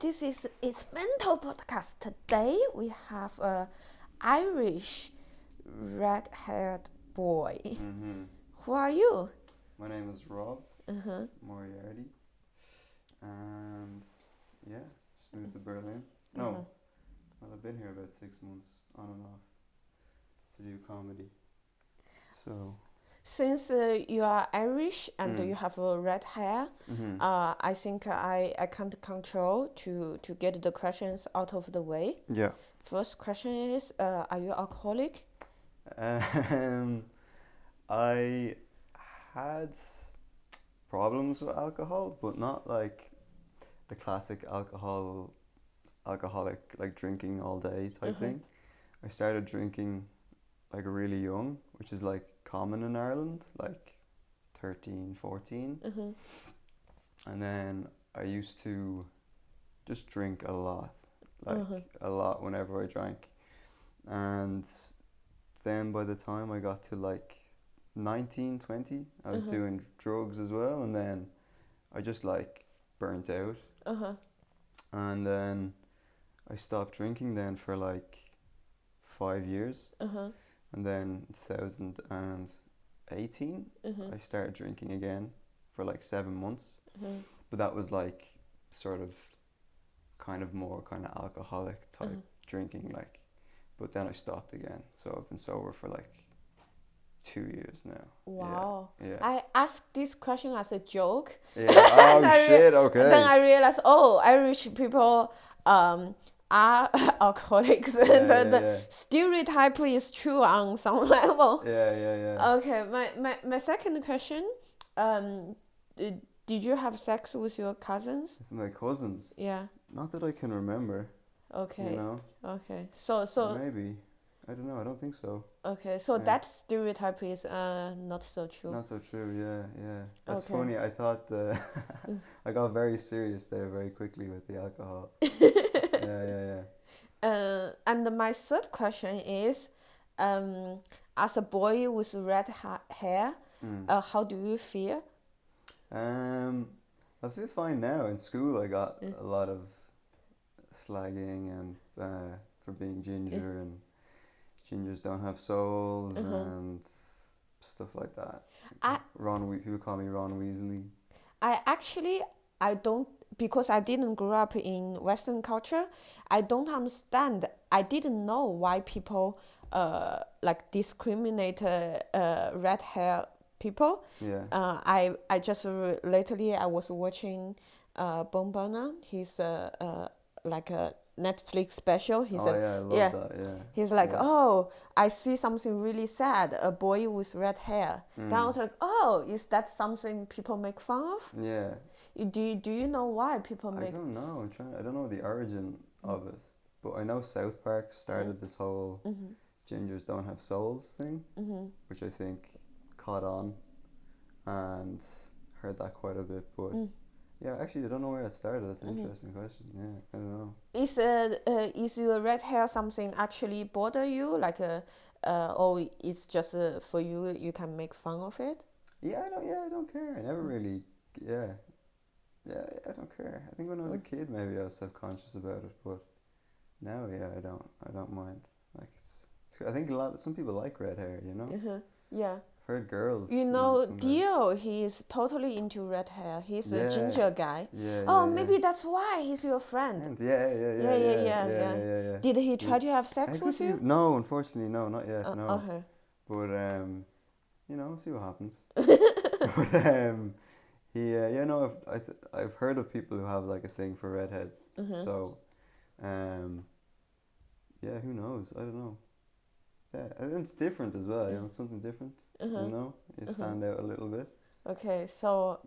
this is It's Mental Podcast. Today we have a Irish red-haired boy. Mm-hmm. Who are you? My name is Rob Uh-huh. Moriarty, and yeah, just moved to Berlin. Uh-huh. No, well, I've been here about 6 months on and off to do comedy. So, Since you are Irish and you have red hair, mm-hmm. I think I can't control to get the questions out of the way. Yeah. First question is, are you alcoholic? I had problems with alcohol, but not like the classic alcoholic, like drinking all day type thing. I started drinking like really young, which is like common in Ireland, like 13, 14. And then I used to just drink a lot, a lot whenever I drank. And then by the time I got to like 19, 20, I was doing drugs as well, and then I just like burnt out. And then I stopped drinking then for like 5 years. And then 2018, I started drinking again for like 7 months. But that was like sort of kind of more kind of alcoholic type drinking, like. But then I stopped again, so I've been sober for like 2 years now. Wow. Yeah. I asked this question as a joke. Yeah. Oh shit. Okay. And then I realized, Irish people are alcoholics. The stereotype is true on some level. Yeah. Okay. My second question. Did you have sex with your cousins? With my cousins? Yeah. Not that I can remember. Okay. You know. Okay. So maybe. I don't know. I don't think so. Okay, so that stereotype is not so true. Not so true, yeah. That's funny. I thought I got very serious there very quickly with the alcohol. Yeah. And my third question is, as a boy with red hair, how do you feel? I feel fine now. In school, I got a lot of slagging and for being ginger and gingers don't have souls and stuff like that. People call me Ron Weasley. I don't, because I didn't grow up in Western culture, I don't understand. I didn't know why people like discriminate red hair people. Yeah. I just lately I was watching Bonbona. He's like a Netflix special. I love that. Yeah. He's like, I see something really sad. A boy with red hair. Then I was like, is that something people make fun of? Yeah. Do you know why people make? I don't know. I don't know the origin of it, but I know South Park started this whole gingers don't have souls thing, which I think caught on, and heard that quite a bit. But yeah, actually, I don't know where it started. That's an interesting question. Yeah, I don't know. Is your red hair something actually bother you? Like or it's just for you? You can make fun of it. Yeah, I don't care. I never really. Yeah, I don't care. I think when I was a kid, maybe I was self-conscious about it, but now, I don't mind. Like I think some people like red hair. You know. Yeah. I've heard girls. You know, Dio, he's totally into red hair. He's a ginger guy. Maybe that's why he's your friend. Yeah. Did he try to have sex with you? No, unfortunately, no, not yet. No. Okay. But we'll see what happens. But I've heard of people who have like a thing for redheads. So, who knows? I don't know. Yeah, and it's different as well. You know, something different. You know, you stand out a little bit. Okay, so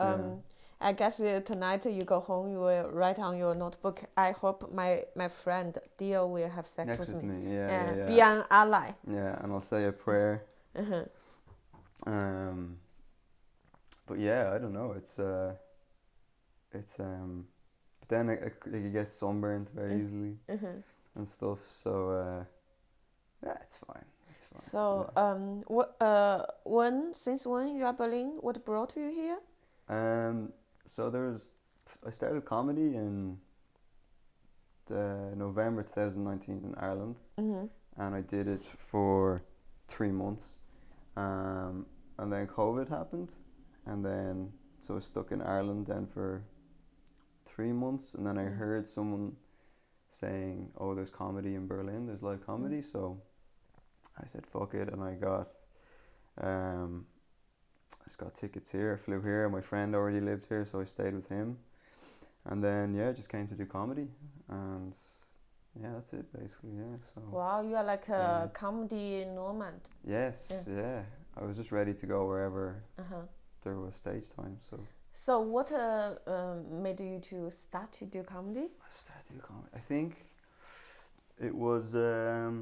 I guess tonight you go home, you will write on your notebook. I hope my friend Dio will have sex Next with me. Yeah. Be an ally. Yeah, and I'll say a prayer. But yeah, I don't know. But then you get sunburned very easily and stuff. So it's fine. So since when you are Berlin? What brought you here? So I started comedy in November 2019 in Ireland, Mm-hmm. and I did it for 3 months, and then COVID happened, and then so I was stuck in Ireland then for 3 months, and then I heard someone saying, "Oh, there's comedy in Berlin. There's live comedy." So I said, "Fuck it," and um, I just got tickets here. I flew here. My friend already lived here, so I stayed with him, and then I just came to do comedy, and yeah, that's it basically. Yeah, so. Wow, you are like a comedy nomad. Yes, yeah. I was just ready to go wherever there was stage time. So. So what made you to start to do comedy? I started to do comedy. I think it was a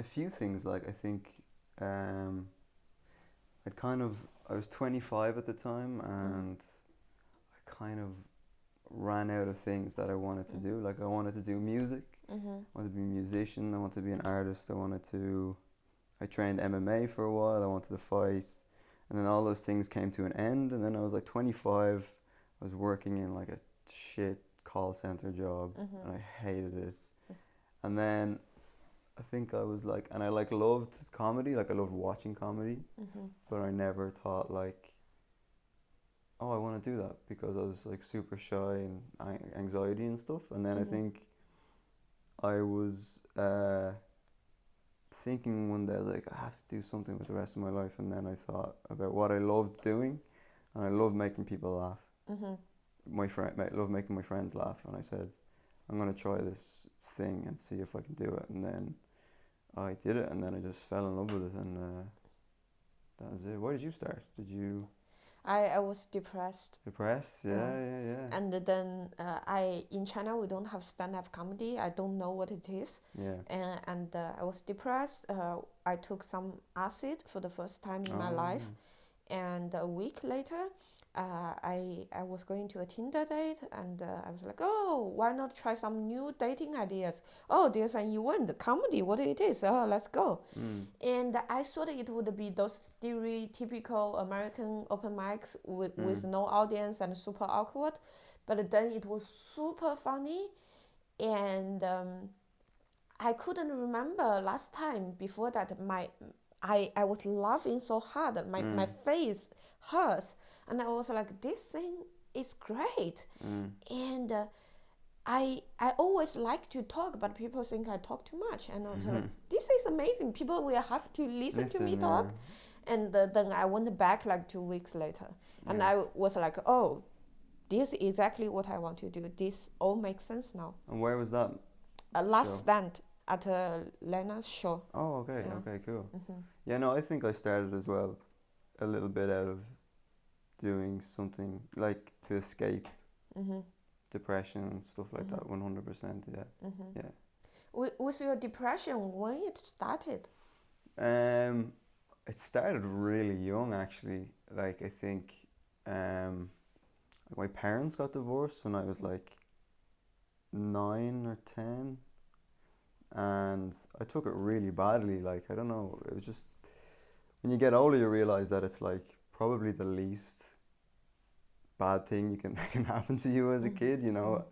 few things. Like I think I was 25 at the time, and I kind of ran out of things that I wanted to do. Like I wanted to do music. I wanted to be a musician. I wanted to be an artist. I trained MMA for a while. I wanted to fight. And then all those things came to an end. And then I was like 25. I was working in like a shit call center job, and I hated it. And then I think I was like, and I like loved comedy. Like I loved watching comedy, but I never thought like, oh, I want to do that, because I was like super shy and anxiety and stuff. And then I think I was thinking one day, like, I have to do something with the rest of my life. And then I thought about what I loved doing, and I loved making people laugh. I love making my friends laugh, and I said, I'm gonna try this thing and see if I can do it. And then I did it, and then I just fell in love with it, and that was it. Why did you start? Did you? I was depressed. Depressed? Yeah. And then in China we don't have stand-up comedy. I don't know what it is. Yeah. And I was depressed. I took some acid for the first time in my life, and a week later, I was going to a Tinder date, and I was like, oh, why not try some new dating ideas? Oh, there's an event, comedy, what it is? Oh, let's go. And I thought it would be those stereotypical American open mics with no audience and super awkward, but then it was super funny, and I couldn't remember last time before that I was laughing so hard that my face hurts, and I was like, this thing is great. And I always like to talk, but people think I talk too much, and I was like, this is amazing. People will have to listen to me talk. And then I went back like 2 weeks later, and I was like, oh, this is exactly what I want to do. This all makes sense now. And where was that? Last stand at Lena's show. Oh, okay, okay, cool. Yeah, no, I think I started as well a little bit out of doing something like to escape depression and stuff like that. 100%, yeah. Was your depression when it started? It started really young, actually. Like I think my parents got divorced when I was like 9 or 10, and I took it really badly. Like, I don't know, it was just, when you get older you realize that it's like probably the least bad thing can happen to you as a kid, you know,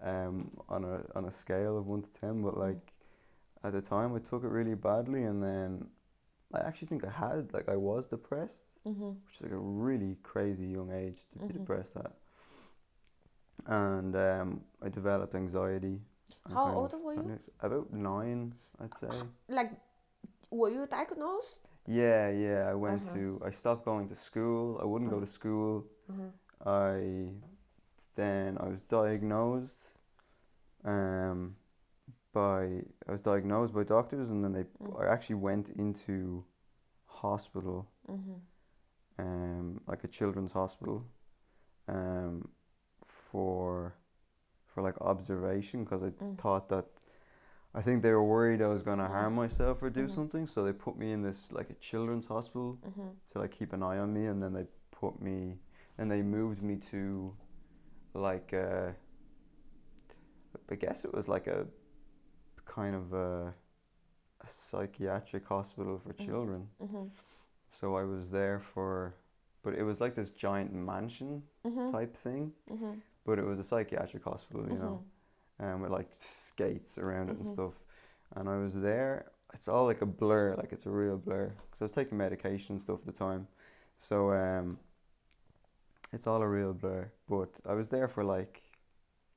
on a scale of 1 to 10. But like at the time I took it really badly, and then I actually think I was depressed, which is like a really crazy young age to be depressed at. And I developed anxiety. How old were you? About 9, I'd say. Like, were you diagnosed? Yeah. I stopped going to school. I wouldn't go to school. I was diagnosed by doctors, and then I actually went into hospital, like a children's hospital, for like observation, because I thought that, I think they were worried I was going to harm myself or do something, so they put me in this like a children's hospital to like keep an eye on me, and then they moved me to like I guess it was like a kind of a psychiatric hospital for children. So I was there but it was like this giant mansion type thing, but it was a psychiatric hospital, you know, with like gates around it and stuff. And I was there. It's all like a blur, like it's a real blur, because I was taking medication and stuff at the time, so it's all a real blur. But I was there for like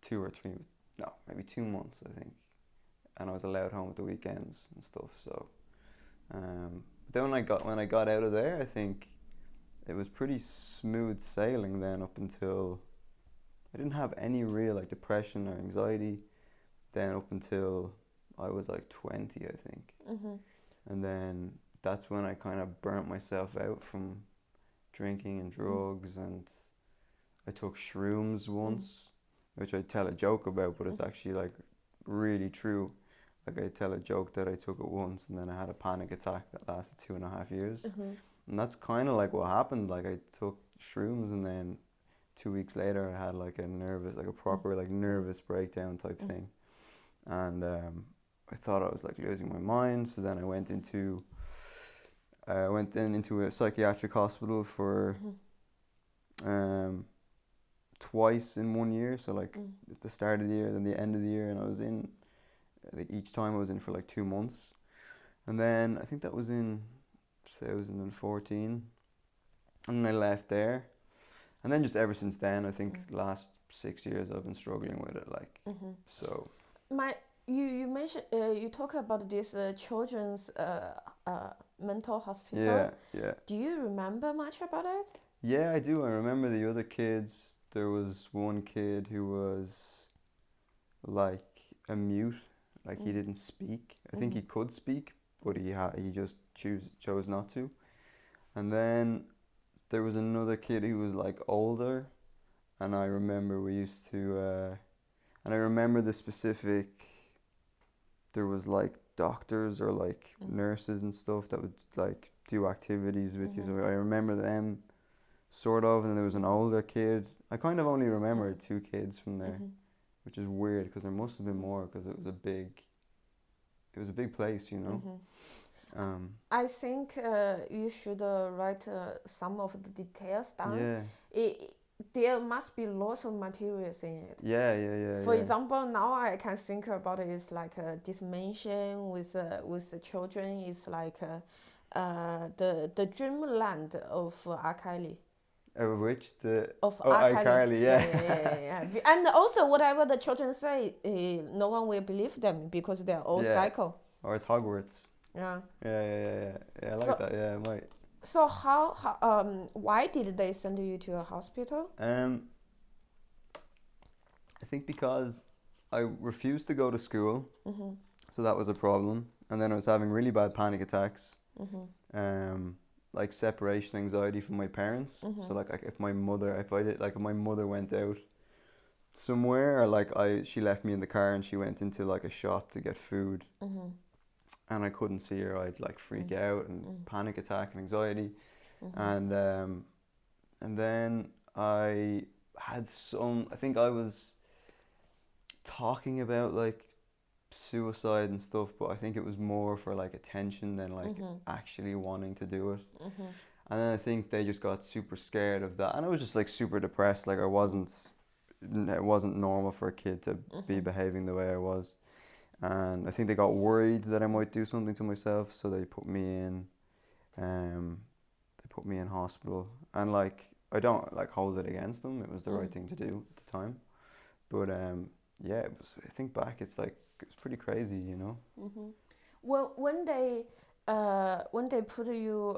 2 or 3, no, maybe 2 months, I think, and I was allowed home at the weekends and stuff. So, then when I got out of there, I think it was pretty smooth sailing then up until I didn't have any real like depression or anxiety. Then up until I was like 20, I think, and then that's when I kind of burnt myself out from drinking and drugs, and I took shrooms once, which I tell a joke about, but it's actually like really true. Like I tell a joke that I took it once and then I had a panic attack that lasted 2.5 years. And that's kind of like what happened. Like I took shrooms and then 2 weeks later I had like a proper like nervous breakdown type thing. And I thought I was like losing my mind. So then I went into a psychiatric hospital for twice in 1 year. So like at the start of the year, then the end of the year, and I think each time I was in for like 2 months. And then I think that was in 2014, and I left there. And then just ever since then, I think last 6 years I've been struggling with it. Like so. You mentioned you talk about this children's mental hospital. Yeah, yeah. Do you remember much about it? Yeah, I do. I remember the other kids. There was one kid who was like a mute, like he didn't speak. I think he could speak, but he just chose not to. And then there was another kid who was like older, and I remember we used to, and I remember the specific. There was like doctors or like nurses and stuff that would like do activities with you. So I remember them, sort of. And then there was an older kid. I kind of only remember 2 kids from there, which is weird because there must have been more because it was a big place, you know. I think you should write some of the details down. Yeah. There must be lots of materials in it. Yeah. For example, now I can think about it is like this mention with the children is like the dreamland of R. Kelly. Of which Of R. R. Kelly, yeah. And also whatever the children say, no one will believe them because they're all psycho. Or it's Hogwarts. Yeah. Yeah. I like that. Yeah, I might. So why did they send you to a hospital? I think because I refused to go to school, so that was a problem. And then I was having really bad panic attacks, like separation anxiety from my parents. So like if my mother went out somewhere, or she left me in the car and she went into like a shop to get food, and I couldn't see her, I'd like freak out and panic attack and anxiety. And then I had I think I was talking about like suicide and stuff, but I think it was more for like attention than like actually wanting to do it. And then I think they just got super scared of that, and I was just like super depressed. Like it wasn't normal for a kid to be behaving the way I was. And I think they got worried that I might do something to myself, so they put me in hospital. And like I don't like hold it against them. It was the right thing to do at the time. But yeah, it was, I think back, it's pretty crazy, you know. Well, when they put you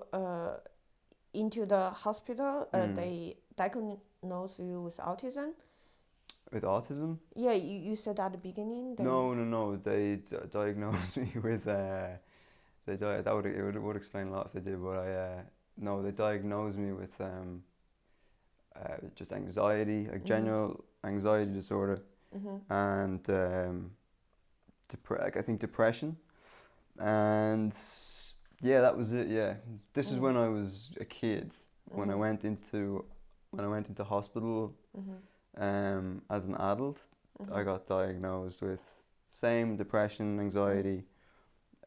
into the hospital, they diagnose you with autism. With autism? Yeah, you said at the beginning. No. They diagnosed me with it would explain a lot if they did, but no, they diagnosed me with just anxiety, like general anxiety disorder, and I think depression, and yeah, that was it. Yeah, this is when I was a kid. When I went into hospital. As an adult, I got diagnosed with same depression, anxiety.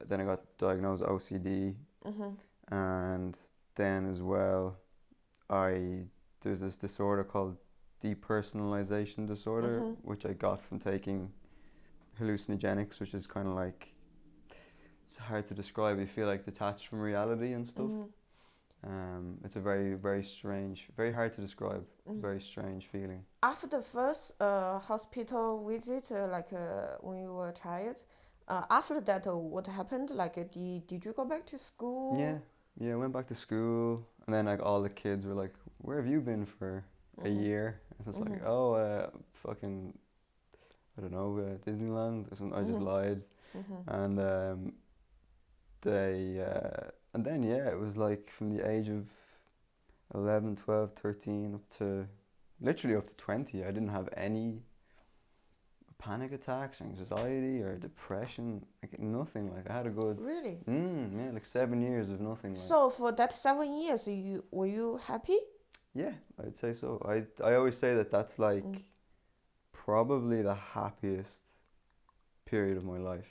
Then I got diagnosed with OCD, and then as well, there's this disorder called depersonalization disorder, which I got from taking hallucinogenics, which is kind of like, it's hard to describe. You feel like detached from reality and stuff. It's a very, very strange, very hard to describe, very strange feeling. After the first hospital visit, when you were a child, after that, what happened? Like, did you go back to school? Yeah, I went back to school, and then like all the kids were like, "Where have you been for a year?" And it's like, "Oh, fucking, I don't know, Disneyland." Or something. I just lied, and and then it was like from the age of 11, 12, 13 up to literally up to 20. I didn't have any panic attacks, anxiety, or depression. Like nothing. Like I had a good. Really? Yeah, like 7 years of nothing. Like. So for that 7 years, were you happy? Yeah, I'd say so. I always say that that's like probably the happiest period of my life.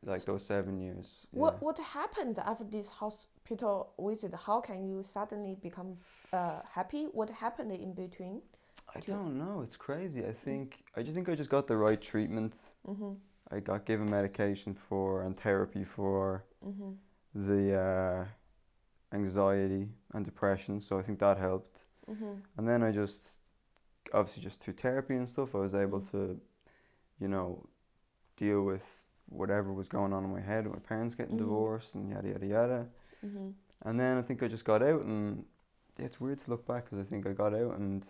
Like those 7 years. Yeah. What happened after this hospital visit? How can you suddenly become happy? What happened in between? I don't know. It's crazy. I just got the right treatment. I got given medication for and therapy for the anxiety and depression. So I think that helped. And then I just obviously just through therapy and stuff, I was able to, deal with whatever was going on in my head with my parents getting divorced and yada yada yada. And then I think I just got out, and it's weird to look back because I think I got out and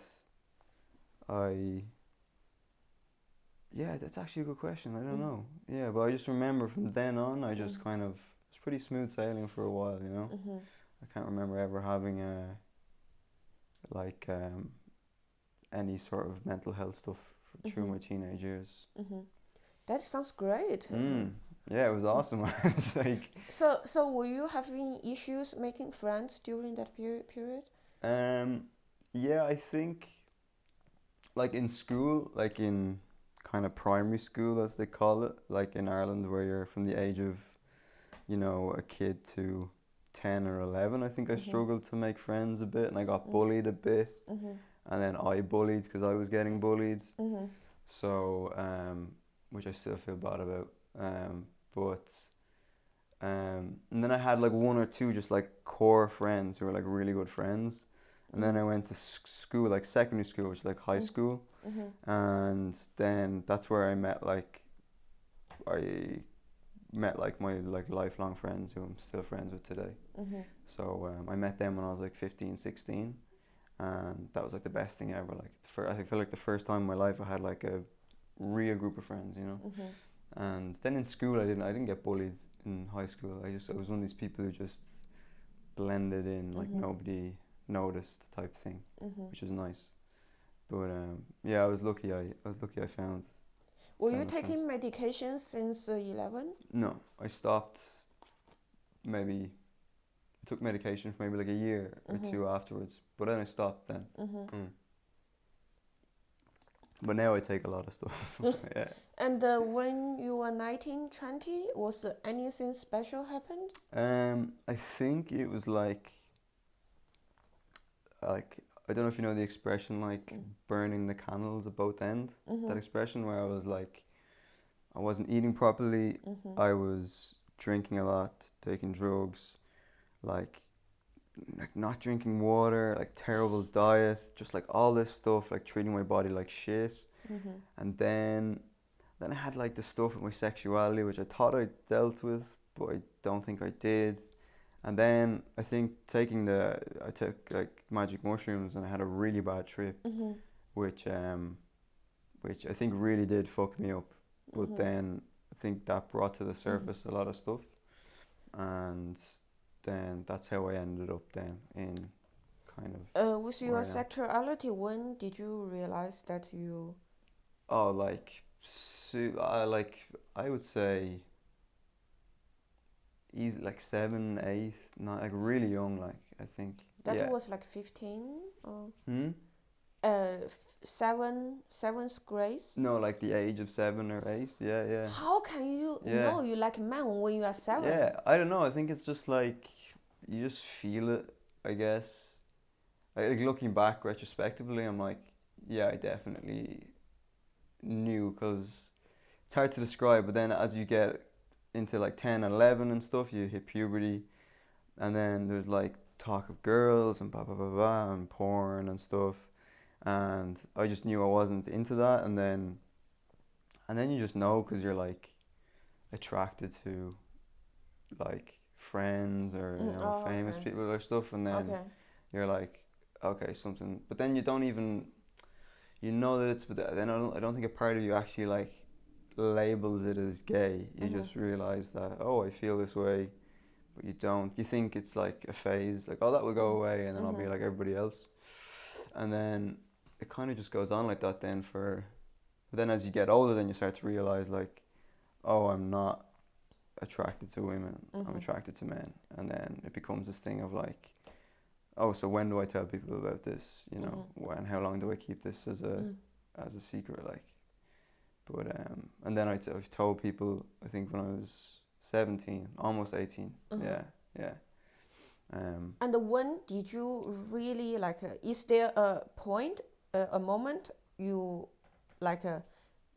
that's actually a good question. I don't know. Yeah, but I just remember from then on, I just kind of, it was pretty smooth sailing for a while, I can't remember ever having any sort of mental health stuff through my teenage years. That sounds great. Yeah, it was awesome. It's like. So were you having issues making friends during that period? Yeah, I think like in school, like in kind of primary school as they call it, like in Ireland where you're from the age of, a kid to 10 or 11, I think I struggled to make friends a bit, and I got bullied a bit, and then I bullied because I was getting bullied. So, which I still feel bad about. And then I had like one or two just like core friends who were like really good friends. And then I went to school, like secondary school, which is like high school. And then that's where I met my like lifelong friends who I'm still friends with today. So I met them when I was like 15, 16. And that was like the best thing ever. Like I feel like the first time in my life I had like a real group of friends, And then in school I didn't get bullied in high school. I was one of these people who just blended in, like nobody noticed type thing, which is nice. But I was lucky. I found. Were you taking medication since 11? No, I stopped. Maybe I took medication for maybe like a year or two afterwards, but then I stopped then. But now I take a lot of stuff. Yeah. And when you were 19, 20, was anything special happened? I think it was like I don't know if you know the expression like burning the candles at both ends. That expression where I was like, I wasn't eating properly. I was drinking a lot, taking drugs, like not drinking water, like terrible diet, just like all this stuff, like treating my body like shit. And then I had like the stuff with my sexuality, which I thought I dealt with, but I don't think I did. And then I think I took like magic mushrooms, and I had a really bad trip, which I think really did fuck me up. But then I think that brought to the surface a lot of stuff, and then that's how I ended up then in kind of. With your sexuality, when did you realize that you? Oh, I would say. Easy, like 7, 8, not like really young, like I think. That was like 15 or. Seventh grade. No, like the age of 7 or 8. Yeah. How can you know you like a man when you are 7? Yeah, I don't know. I think it's just like you just feel it. I guess. Like looking back retrospectively, I'm like, yeah, I definitely knew, because it's hard to describe. But then as you get into like 10 and 11 and stuff, you hit puberty, and then there's like talk of girls and blah blah blah blah and porn and stuff, and I just knew I wasn't into that. And then you just know, because you're like attracted to like friends or Oh, famous okay. people or stuff, and then Okay. you're like, okay, something. But then you don't even, you know that it's, but then I don't think a part of you actually like labels it as gay. You just realize that, oh, I feel this way, but you don't. You think it's like a phase, like, oh, that will go away, and then I'll be like everybody else. And then it kind of just goes on like that. But then as you get older, then you start to realize like, oh, I'm not attracted to women. I'm attracted to men, and then it becomes this thing of like, oh, so when do I tell people about this? When, how long do I keep this as a secret? Like, but and then I've told people, I think when I was 17, almost 18. Yeah, yeah. And when did you really like? Is there a point, a moment you like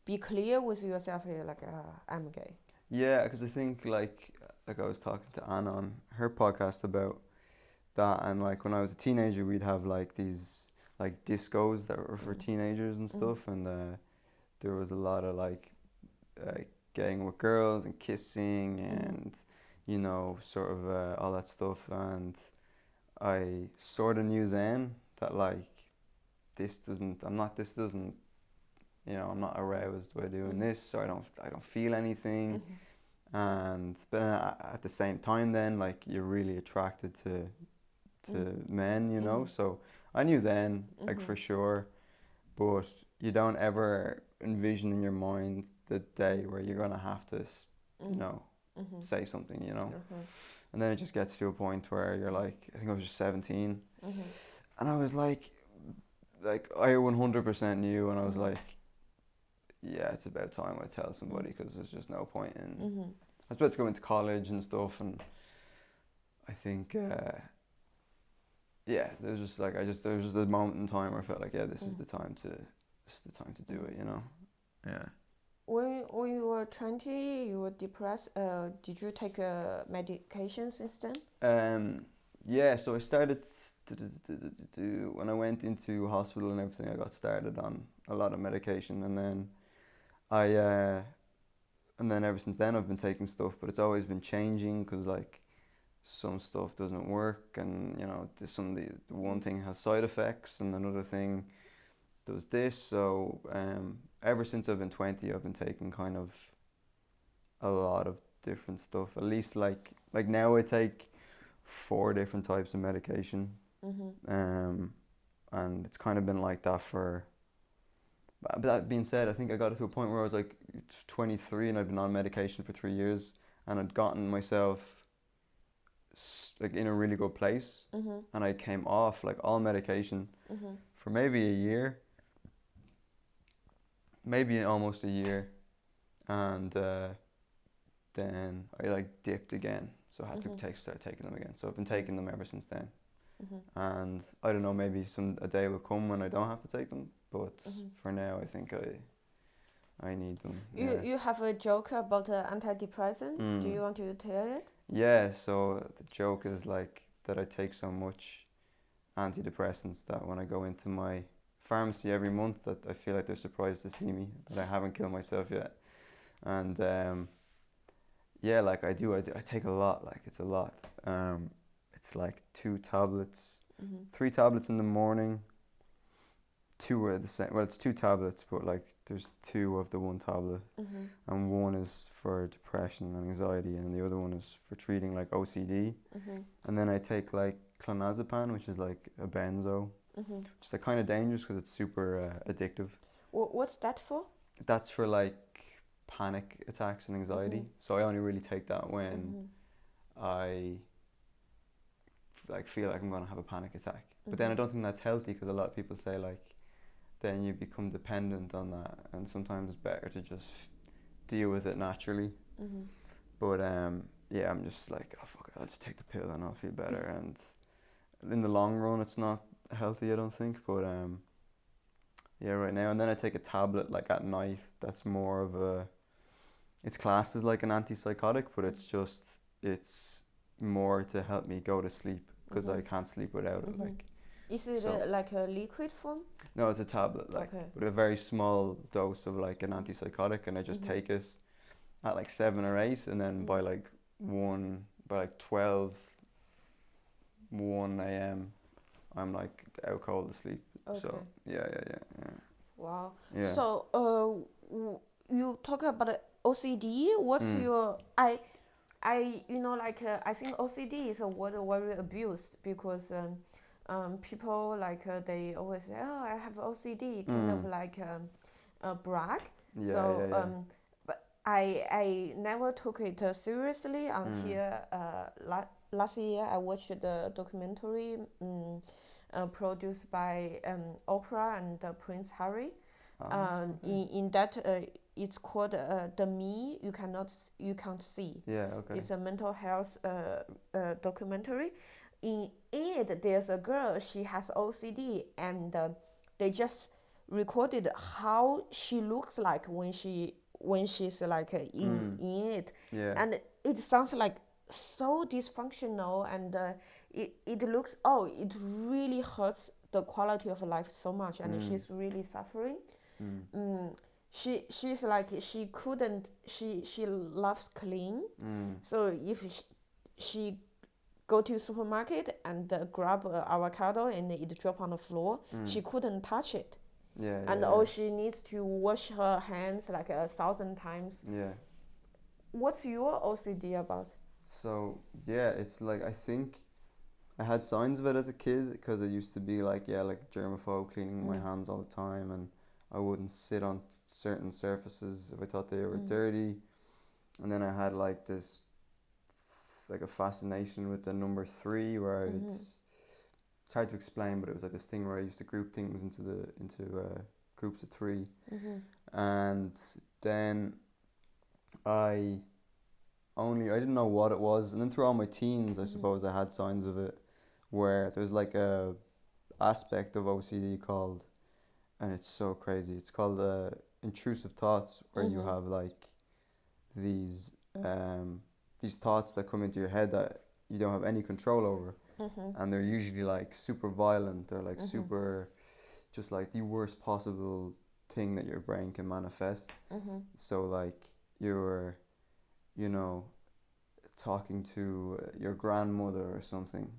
be clear with yourself here, like I'm gay? Yeah, because I think like I was talking to Anna on her podcast about that, and like when I was a teenager, we'd have like these like discos that were for teenagers and stuff, and there was a lot of like getting with girls and kissing and sort of all that stuff, and I sort of knew then that like this doesn't I'm not aroused by doing this, so I don't feel anything. And but at the same time, then like you're really attracted to men, so I knew then, like for sure, but you don't ever envision in your mind the day where you're gonna have to say something, and then it just gets to a point where you're like, I think I was just 17, and I was like I 100% knew, and I was like, yeah, it's about time I tell somebody, because there's just no point in. I was about to go into college and stuff, and I think, yeah, there was just there was just a moment in time where I felt like, yeah, this is the time to do it, Yeah. When you were 20, you were depressed. Did you take medication since then? Yeah, so I started when I went into hospital and everything, I got started on a lot of medication, and then I and then ever since then I've been taking stuff, but it's always been changing, because like some stuff doesn't work, and the one thing has side effects, and another thing does this. So ever since I've been 20, I've been taking kind of a lot of different stuff. At least like now I take 4 different types of medication, and it's kind of been like that for. But that being said, I think I got to a point where I was like 23, and I'd been on medication for 3 years, and I'd gotten myself like in a really good place, and I came off like all medication for maybe a year, maybe almost a year, and then I like dipped again, so I had to start taking them again. So I've been taking them ever since then, and I don't know, maybe a day will come when I don't have to take them, but for now I think I need them. You have a joke about antidepressant. Do you want to tell it? Yeah, so the joke is like that I take so much antidepressants that when I go into my pharmacy every month, that I feel like they're surprised to see me, that I haven't killed myself yet. And yeah, like I take a lot, like it's a lot. It's like 2 tablets, 3 tablets in the morning. 2 are the same. Well, it's 2 tablets, but like there's 2 of the one tablet, and one is for depression and anxiety, and the other one is for treating like OCD. And then I take like clonazepam, which is like a benzo, which is like kind of dangerous because it's super addictive. What's that for? That's for like panic attacks and anxiety. So I only really take that when I like feel like I'm gonna have a panic attack. But then I don't think that's healthy, because a lot of people say like then you become dependent on that, and sometimes it's better to just deal with it naturally. But yeah, I'm just like, oh fuck it, I'll just take the pill and I'll feel better. And in the long run, it's not healthy, I don't think. But Yeah, right now. And then I take a tablet like at night. That's more of a. It's classed as like an antipsychotic, but it's more to help me go to sleep because I can't sleep without it. Like Is it so. like a liquid form? No, it's a tablet, like, Okay. but a very small dose of like an antipsychotic, and I just take it at like 7 or 8, and then by like 12, 1 a.m. I'm like out cold asleep. Okay. So yeah. Wow. Yeah. So, you talk about OCD. What's Mm. your I think OCD is a word very abused because people they always say, oh, I have OCD, kind of like a brag. So Yeah. but I never took it seriously until last year I watched the documentary produced by Oprah and Prince Harry. In that it's called the me you can't see. Yeah, okay. It's a mental health documentary. In it, there's a girl. She has OCD, and they just recorded how she looks like when she's like in it, Yeah. and it sounds like so dysfunctional, and it looks it really hurts the quality of life so much, and she's really suffering. She's like she couldn't she loves clean, so if she go to supermarket and grab avocado and it drop on the floor, she couldn't touch it, and all she needs to wash her hands like 1,000 times. Yeah. What's your OCD about? So yeah, it's like I think I had signs of it as a kid because I used to be like like germaphobe, cleaning my hands all the time, and I wouldn't sit on certain surfaces if I thought they were dirty. And then I had like this like a fascination with the number 3 where it's hard to explain, but it was like this thing where I used to group things into groups of 3, and then I I didn't know what it was, and then through all my teens, I suppose I had signs of it, where there's like a aspect of OCD called, and it's so crazy. It's called intrusive thoughts, where you have like these these thoughts that come into your head that you don't have any control over, and they're usually like super violent or like super, just like the worst possible thing that your brain can manifest. So like you're, you know, talking to your grandmother or something,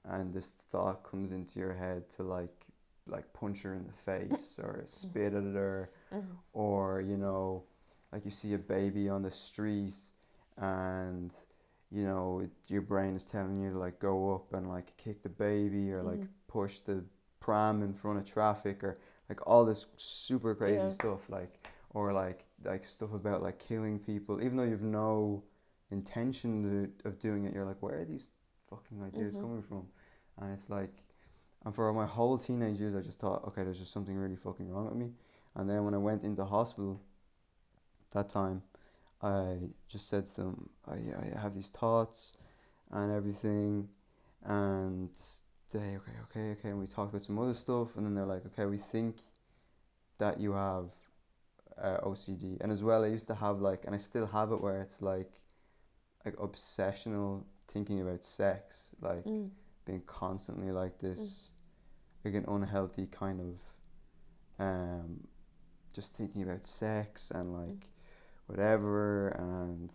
and this thought comes into your head to like punch her in the face or spit at her, or like you see a baby on the street, and your brain is telling you to like go up and like kick the baby or like push the pram in front of traffic, or like all this super crazy stuff, like, or like stuff about like killing people even though you've no intention of doing it. You're like, where are these fucking ideas coming from? And it's like, and for my whole teenage years I just thought, okay, there's just something really fucking wrong with me. And then when I went into hospital that time, I just said to them, I have these thoughts and everything, and they okay, and we talked about some other stuff, and then they're like, okay, we think that you have OCD. And as well, I used to have like, and I still have it, where it's like obsessional thinking about sex, like being constantly like this, like an unhealthy kind of just thinking about sex and like whatever, and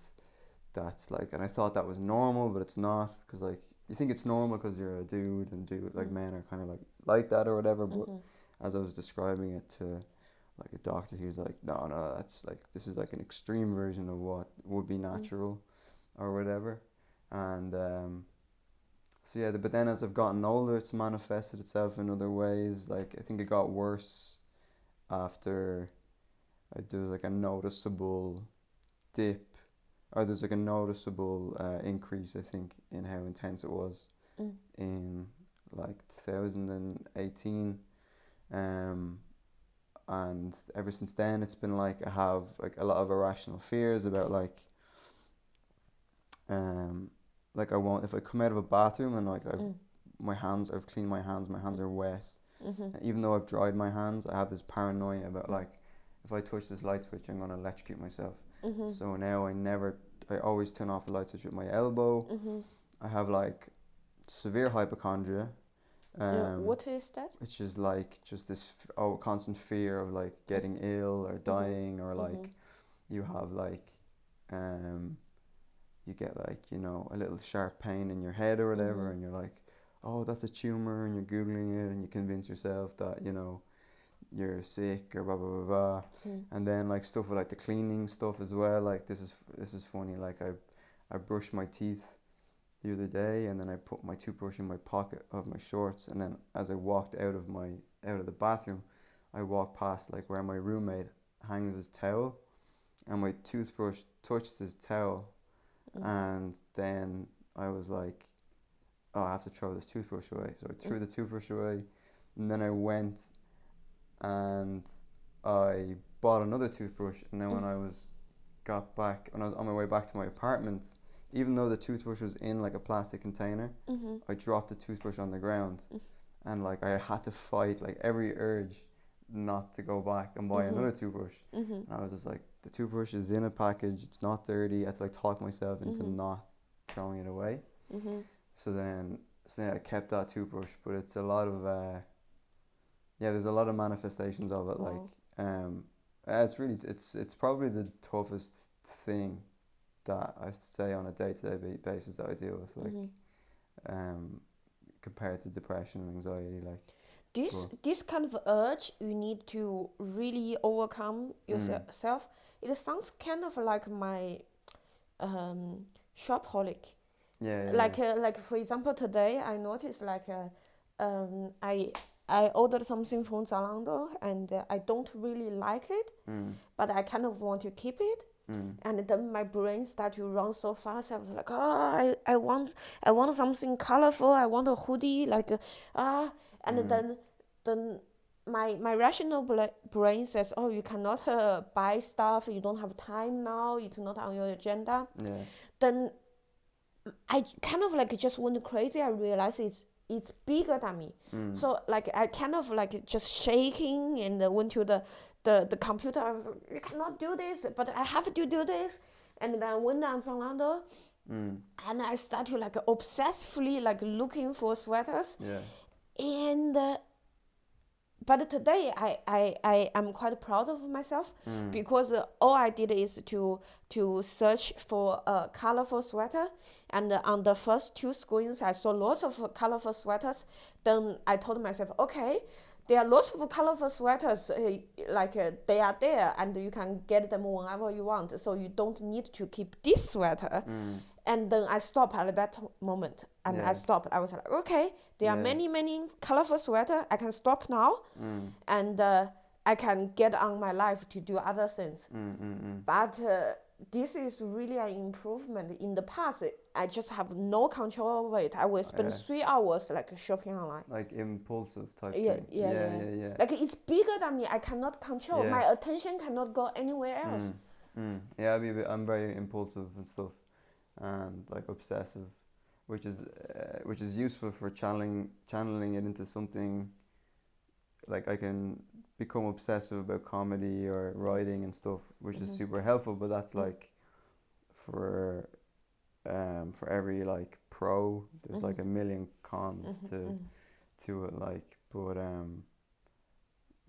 that's like, and I thought that was normal, but it's not, because like you think it's normal because you're a dude, and like men are kind of like that or whatever, but as I was describing it to like a doctor, he was like, no, that's like, this is like an extreme version of what would be natural or whatever. And so yeah, but then as I've gotten older, it's manifested itself in other ways. Like I think it got worse after there was like a noticeable dip, or there's like a noticeable increase, I think, in how intense it was in like 2018, and ever since then it's been like I have like a lot of irrational fears about like I won't, if I come out of a bathroom and like I've cleaned my hands are wet, Even though I've dried my hands, I have this paranoia about like, if I touch this light switch, I'm gonna electrocute myself. So now I always turn off the light switch with my elbow. I have like severe hypochondria. What is that? Which is like just this constant fear of like getting ill or dying, or like you have like you get like, you know, a little sharp pain in your head or whatever, and you're like, oh, that's a tumor, and you're googling it and you convince yourself that, you know, you're sick or blah blah blah blah. And then like stuff with like the cleaning stuff as well, like this is funny, like I brushed my teeth the other day, and then I put my toothbrush in my pocket of my shorts, and then as I walked out of the bathroom, I walked past like where my roommate hangs his towel, and my toothbrush touched his towel, and then I was like, oh, I have to throw this toothbrush away. So I threw the toothbrush away, and then I went and I bought another toothbrush, and then when I was on my way back to my apartment, even though the toothbrush was in like a plastic container, I dropped the toothbrush on the ground, and like I had to fight like every urge not to go back and buy another toothbrush. And I was just like, the toothbrush is in a package, it's not dirty. I had to like talk myself into not throwing it away. So then I kept that toothbrush, but it's a lot of there's a lot of manifestations of it. Like it's probably the toughest thing that I say on a day-to-day basis that I deal with, like compared to depression and anxiety. Like this kind of urge you need to really overcome yourself. It sounds kind of like my shopaholic. Like for example, today I noticed like I ordered something from Zalando, and I don't really like it, but I kind of want to keep it. And then my brain started to run so fast. I was like, I want something colorful. I want a hoodie, and then my rational brain says, oh, you cannot buy stuff. You don't have time now. It's not on your agenda. Then I kind of like just went crazy. I realized it's bigger than me. So like I kind of like just shaking and went to the computer. I was like, you cannot do this, but I have to do this. And then I went on Zalando, and I started like obsessively like looking for sweaters. And but today I am quite proud of myself, because all I did is to search for a colorful sweater, and on the first two screens I saw lots of colorful sweaters. Then I told myself, okay, there are lots of colorful sweaters, they are there, and you can get them whenever you want, so you don't need to keep this sweater. And then I stopped at that moment, and I stopped. I was like, okay, there are many colorful sweaters. I can stop now, and I can get on my life to do other things. But this is really an improvement. In the past, I just have no control over it. I will spend 3 hours like shopping online. Like impulsive type thing. Yeah. Like it's bigger than me. I cannot control. My attention cannot go anywhere else. Yeah, I'm very impulsive and stuff, and like obsessive, which is useful for channeling it into something. Like I can become obsessive about comedy or writing and stuff, which is super helpful. But that's like for every like pro, there's like a million cons to it. Like, but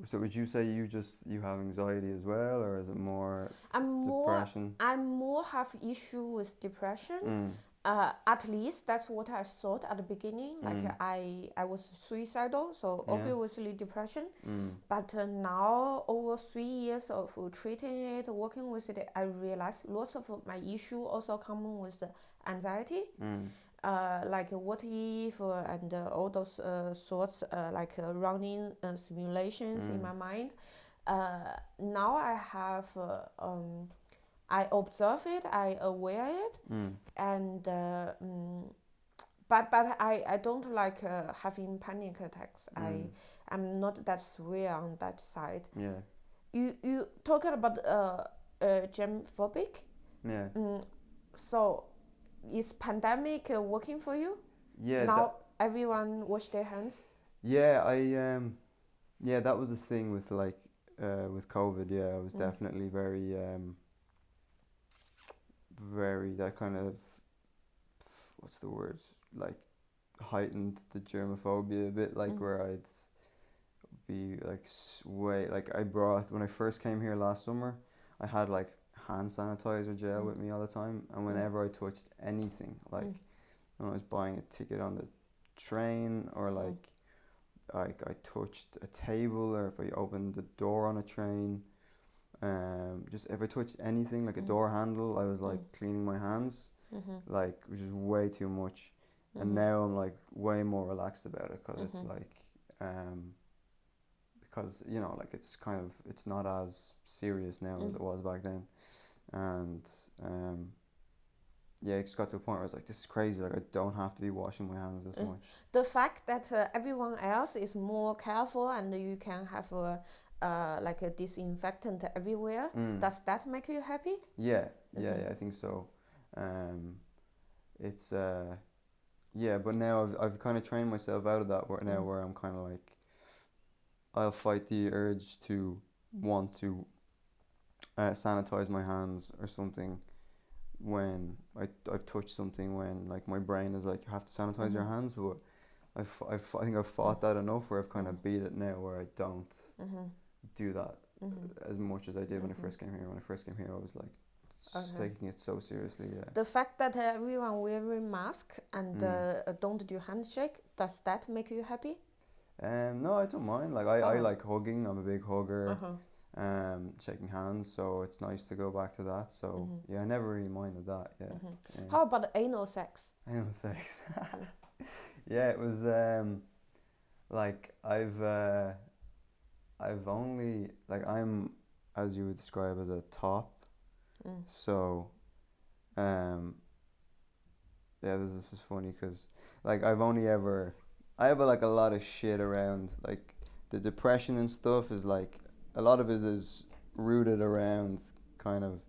so would you say you have anxiety as well, or is it more depression? I more have issue with depression. At least that's what I thought at the beginning. Like I was suicidal, so obviously depression. But now over 3 years of treating it, working with it, I realized lots of my issue also come with anxiety. Like what if and all those thoughts, running simulations in my mind. Now I have I observe it, I aware it, and but I don't like having panic attacks. I'm not that severe on that side. You talking about germophobic? So is pandemic working for you? Now everyone wash their hands. Yeah, that was the thing with like with COVID. Yeah, I was definitely very very that kind of what's the word, like heightened the germophobia a bit, like where I'd be like way like I brought when I first came here last summer, I had like hand sanitizer gel with me all the time, and whenever I touched anything, like when I was buying a ticket on the train, or like I touched a table, or if I opened the door on a train, just if I touched anything like a door handle, I was like cleaning my hands, like, which is way too much. And now I'm like way more relaxed about it, because it's like because you know, like it's kind of, it's not as serious now as it was back then. And yeah, it just got to a point where I was like, this is crazy, like I don't have to be washing my hands this much. The fact that everyone else is more careful and you can have like a disinfectant everywhere, does that make you happy? Yeah, yeah, I think so. It's yeah, but now I've kind of trained myself out of that now, where I'm kind of like, I'll fight the urge to want to sanitize my hands or something when I've touched something, when like my brain is like, you have to sanitize your hands. But I think I've fought that enough where I've kind of beat it now, where I don't do that as much as I did when I first came here. When I first came here, I was like taking it so seriously. Yeah. The fact that everyone wearing mask and don't do handshake, does that make you happy? No, I don't mind. Like I like hugging. I'm a big hugger. Shaking hands. So it's nice to go back to that. So yeah, I never really minded that. Yeah. How about anal sex? Anal sex. Yeah, it was like I've only, like, I'm, as you would describe, as a top. So yeah, this is funny, because like I've only ever, I have like a lot of shit around, like the depression and stuff is like, a lot of it is rooted around kind of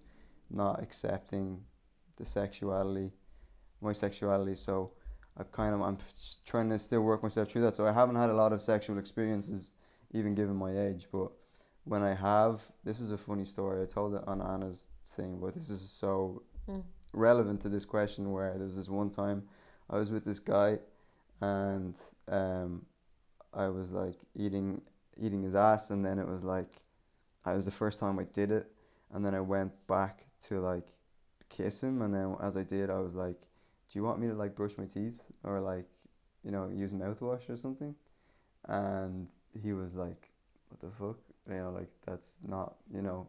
not accepting the sexuality, my sexuality. So I'm trying to still work myself through that. So I haven't had a lot of sexual experiences, even given my age. But when I have, this is a funny story. I told it on Anna's thing, but this is so relevant to this question, where there was this one time I was with this guy, and I was like eating his ass, and then it was like, it was the first time I did it, and then I went back to like kiss him, and then as I did, I was like, do you want me to like brush my teeth, or like, you know, use mouthwash or something? And he was like, what the fuck, you know, like that's not, you know.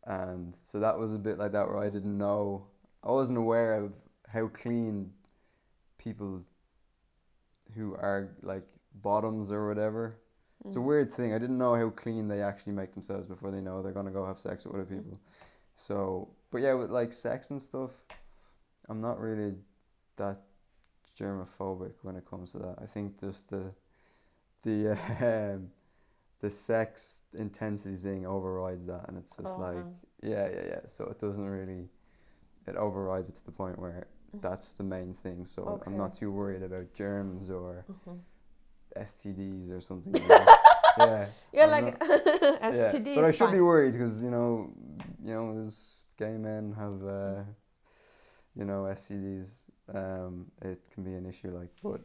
And so that was a bit like that, where I didn't know, I wasn't aware of how clean people who are like bottoms or whatever. It's a weird thing. I didn't know how clean they actually make themselves before they know they're gonna go have sex with other people. So, but yeah, with like sex and stuff, I'm not really that germophobic when it comes to that. I think just the the sex intensity thing overrides that, and it's just like, yeah. So it doesn't really, it overrides it to the point where that's the main thing. So I'm not too worried about germs or STDs or something. You know? Yeah. Yeah, like not, STD. Yeah. But I should be worried, because you know, there's gay men have you know, STDs. It can be an issue, like, but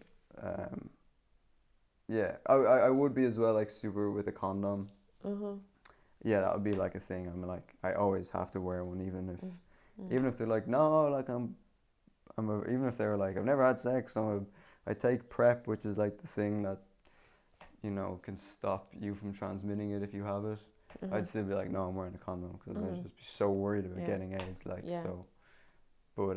yeah, I would be as well, like super with a condom. Yeah, that would be like a thing. I'm like, I always have to wear one, even if they're like, no, like even if they're like, I've never had sex, I take PrEP, which is like the thing that, you know, can stop you from transmitting it if you have it. I'd still be like, no, I'm wearing a condom, because I'd just be so worried about getting AIDS, like, so. But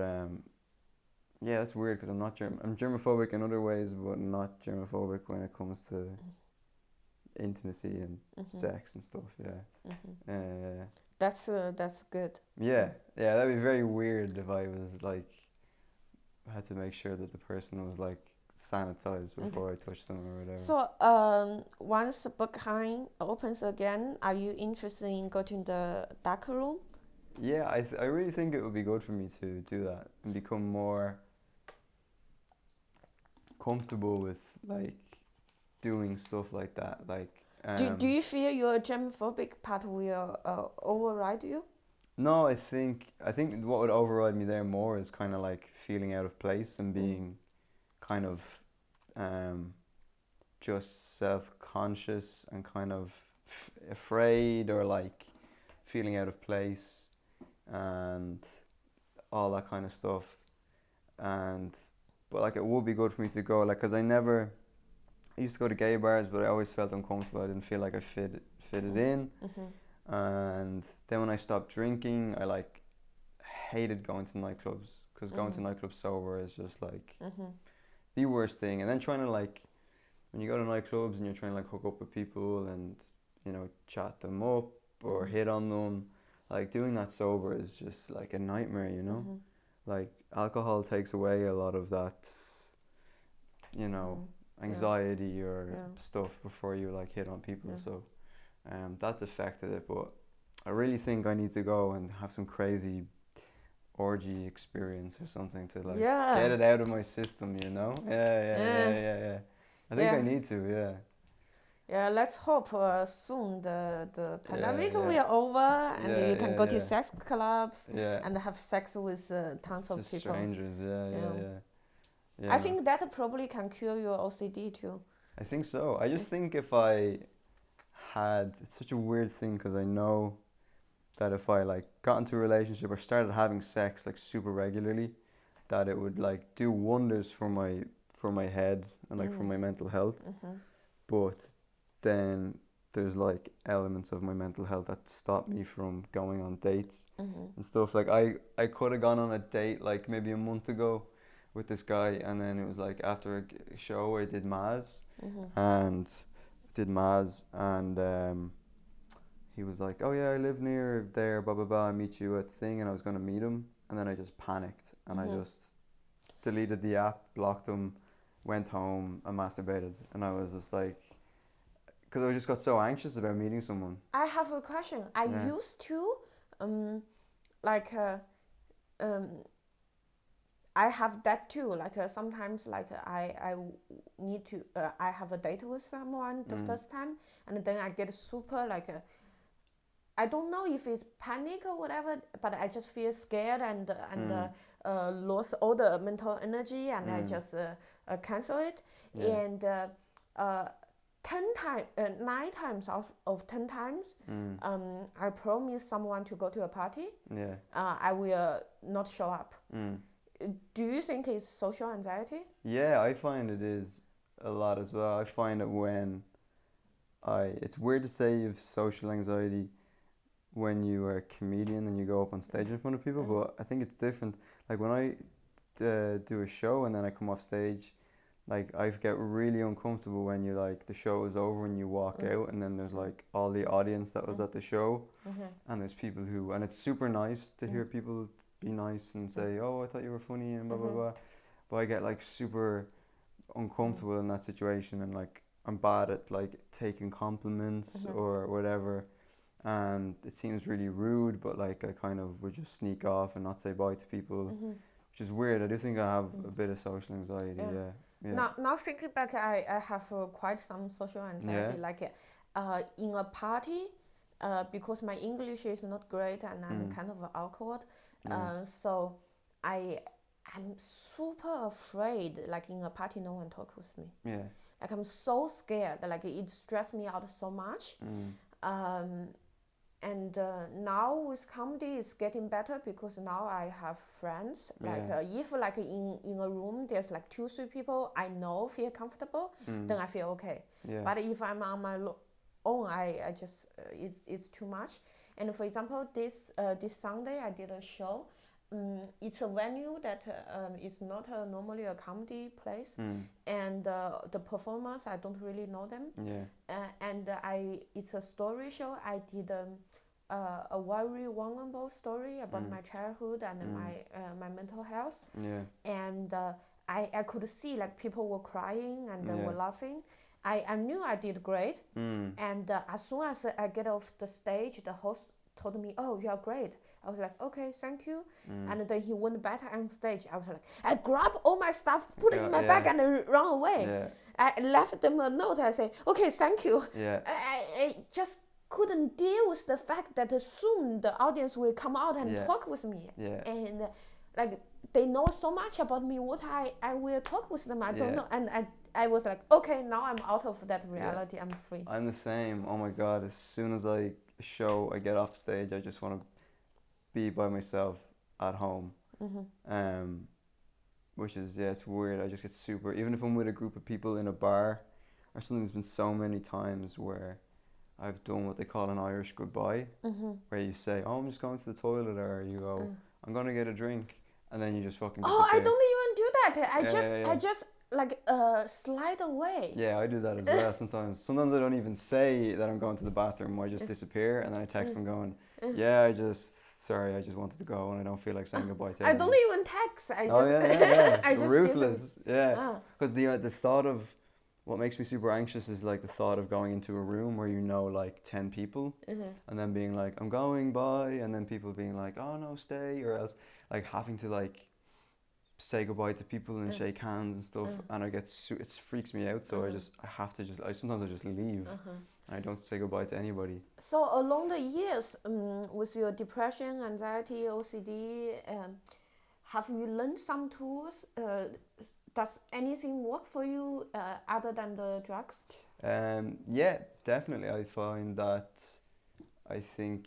yeah, that's weird, because I'm germophobic in other ways, but not germophobic when it comes to intimacy and sex and stuff. Yeah. That's good. Yeah, that'd be very weird if I was like, had to make sure that the person was like sanitized before I touched them or whatever. So once Berkheim opens again, are you interested in go to the dark room? Yeah, I really think it would be good for me to do that and become more comfortable with like doing stuff like that, like Do you feel your germophobic part will override you? No, I think what would override me there more is kind of like feeling out of place and being kind of um, just self-conscious and kind of afraid or like feeling out of place and all that kind of stuff. And but like it would be good for me to go like because I used to go to gay bars, but I always felt uncomfortable. I didn't feel like I fitted in. And then when I stopped drinking, I like hated going to nightclubs because going to nightclubs sober is just like the worst thing. And then trying to like when you go to nightclubs and you're trying to like hook up with people and chat them up or hit on them, like doing that sober is just like a nightmare. Like alcohol takes away a lot of that, anxiety or stuff before you like hit on people. So that's affected it. But I really think I need to go and have some crazy orgy experience or something to like get it out of my system. Yeah. I think I need to. Yeah, let's hope soon the pandemic will over and you can go to sex clubs and have sex with tons of people. Strangers, yeah. I think that probably can cure your OCD too. I think so. I just think if I had, it's such a weird thing because I know that if I like got into a relationship or started having sex like super regularly, that it would like do wonders for my head and like for my mental health. But then there's like elements of my mental health that stop me from going on dates and stuff. Like I could have gone on a date like maybe a month ago with this guy, and then it was like after a show I did Maz and he was like, oh yeah, I live near there, blah blah blah, I meet you at thing, and I was going to meet him, and then I just panicked and I just deleted the app, blocked him, went home and masturbated, and I was just like, because I just got so anxious about meeting someone. I have a question. I used to I have that too. Like sometimes, like I need to. I have a date with someone the first time, and then I get super like. I don't know if it's panic or whatever, but I just feel scared and lost all the mental energy, and I just cancel it. And 9 times out of 10 times, I promise someone to go to a party. I will not show up. Do you think it's social anxiety? Yeah, I find it is a lot as well. I find it when it's weird to say you have social anxiety when you are a comedian and you go up on stage in front of people, but I think it's different. Like when I do a show and then I come off stage, like I get really uncomfortable when you like the show is over and you walk out and then there's like all the audience that was at the show and there's people who, and it's super nice to hear people be nice and say, oh, I thought you were funny and blah blah blah, but I get like super uncomfortable in that situation, and like I'm bad at like taking compliments or whatever, and it seems really rude, but like I kind of would just sneak off and not say bye to people, which is weird. I do think I have a bit of social anxiety. Now thinking back, I have quite some social anxiety. Like in a party, because my English is not great and I'm kind of awkward, so I'm super afraid. Like in a party, no one talks with me. Like I'm so scared. Like it stressed me out so much. And now with comedy it's getting better because now I have friends. Like if like in a room there's like 2-3 people I know feel comfortable, then I feel okay. But if I'm on my own, I just it's too much. And for example, this Sunday I did a show. It's a venue that is not normally a comedy place, and the performers I don't really know them. And it's a story show. I did a very vulnerable story about my childhood and my mental health. And I could see like people were crying and were laughing. I knew I did great. And as soon as I get off the stage, the host told me, oh, you are great. I was like, okay, thank you. And then he went back on stage. I was like, I grabbed all my stuff, put it in my bag and run away. I left them a note. I say, okay, thank you. Yeah. I just couldn't deal with the fact that soon the audience will come out and talk with me. Yeah. And like they know so much about me. What I will talk with them. I don't know. And I was like, okay, now I'm out of that reality. I'm free. I'm the same. Oh my God! As soon as I get off stage, I just want to be by myself at home. Which is, it's weird. I just get super, even if I'm with a group of people in a bar or something. There's been so many times where I've done what they call an Irish goodbye, where you say, oh, I'm just going to the toilet, or you go, I'm going to get a drink, and then you just fucking disappear. Oh, I don't even do that. I just like slide away. Yeah, I do that as well sometimes. Sometimes I don't even say that I'm going to the bathroom. I just disappear, and then I text them going, sorry, I just wanted to go and I don't feel like saying goodbye to everyone. I don't even text. I just, I just ruthless. Because the thought of what makes me super anxious is like the thought of going into a room where you know like 10 people and then being like, I'm going, bye, and then people being like, oh no, stay, or else like having to like say goodbye to people and shake hands and stuff, and I get it freaks me out. So I sometimes just leave. I don't say goodbye to anybody. So along the years, with your depression, anxiety, OCD, have you learned some tools? Does anything work for you other than the drugs? Yeah, definitely. I find that and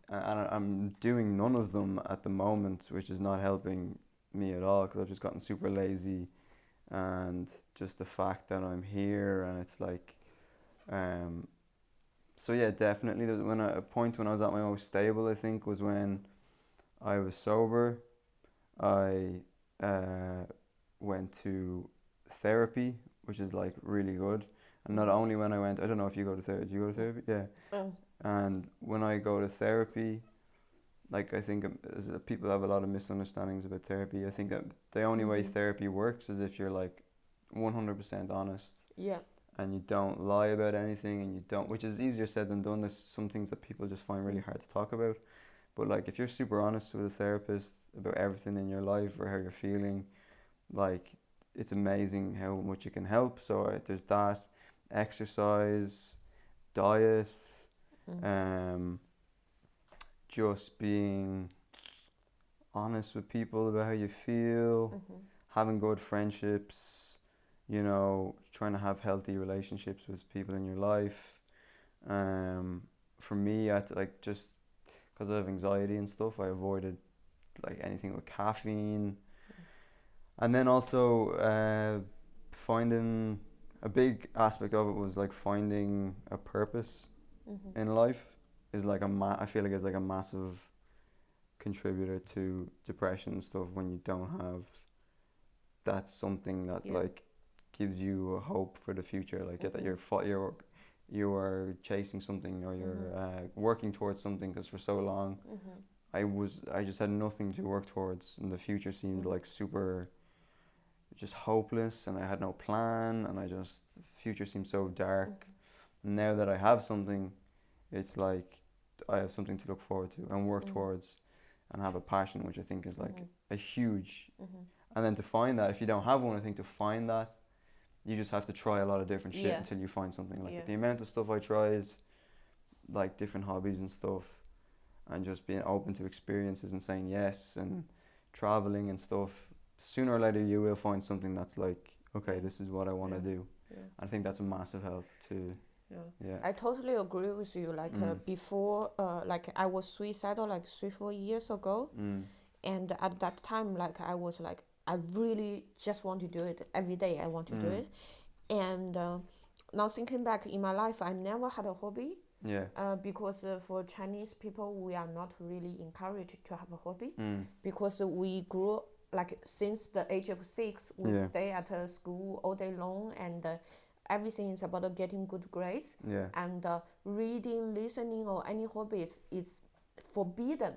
I'm doing none of them at the moment, which is not helping me at all, because I've just gotten super lazy, and just the fact that I'm here and it's like so yeah, definitely a point when I was at my most stable, I think, was when I was sober. I went to therapy, which is like really good. And not only when I went, I don't know if you go to therapy. Do you go to therapy? Yeah. And when I go to therapy, like I think people have a lot of misunderstandings about therapy. I think that the only way therapy works is if you're like 100% honest. Yeah. And you don't lie about anything, and you don't, which is easier said than done. There's some things that people just find really hard to talk about. But like if you're super honest with a therapist about everything in your life or how you're feeling, like it's amazing how much it can help. So there's that, exercise, diet, just being honest with people about how you feel, having good friendships, trying to have healthy relationships with people in your life. For me, I like, just because I have anxiety and stuff, I avoided like anything with caffeine. And then also finding a big aspect of it was like finding a purpose in life is like I feel like it's like a massive contributor to depression and stuff, when you don't have that something that like gives you a hope for the future, like that you are chasing something, or you're working towards something, because for so long I just had nothing to work towards, and the future seemed like super just hopeless, and I had no plan, and the future seemed so dark. Now that I have something, it's like I have something to look forward to and work towards, and have a passion, which I think is like a huge. And then to find that, if you don't have one, I think to find that, you just have to try a lot of different shit until you find something. Like the amount of stuff I tried, like different hobbies and stuff, and just being open to experiences and saying yes, and traveling and stuff, sooner or later you will find something that's like, okay, this is what I want to do. I think that's a massive help too. I totally agree with you. Like before, like I was suicidal like 3-4 years ago, and at that time, like I was like, I really just want to do it every day. I want to do it, and now thinking back in my life, I never had a hobby. Because for Chinese people, we are not really encouraged to have a hobby, because we grew like since the age of 6, we stay at a school all day long, and everything is about getting good grades. And reading, listening, or any hobbies is forbidden.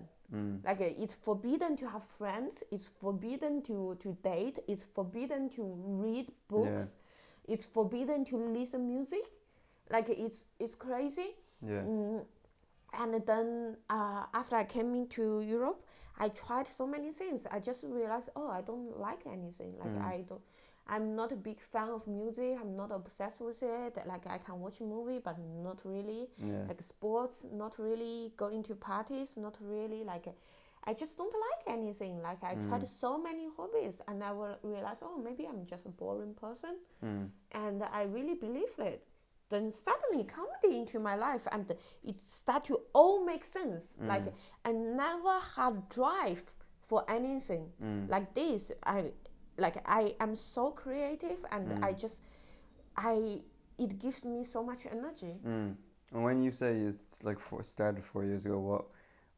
Like it's forbidden to have friends, it's forbidden to date, it's forbidden to read books, it's forbidden to listen music. Like it's crazy. And then after I came into Europe, I tried so many things. I just realized, I don't like anything. Like I'm not a big fan of music. I'm not obsessed with it. Like I can watch a movie, but not really. Yeah. Like sports, not really. Going to parties, not really. Like I just don't like anything. Like I tried so many hobbies, and I will realize, oh, maybe I'm just a boring person, and I really believe it. Then suddenly comedy into my life, and it start to all make sense. Like I never had drive for anything like this. I am so creative, and I it gives me so much energy. And when you say it's like started 4 years ago, what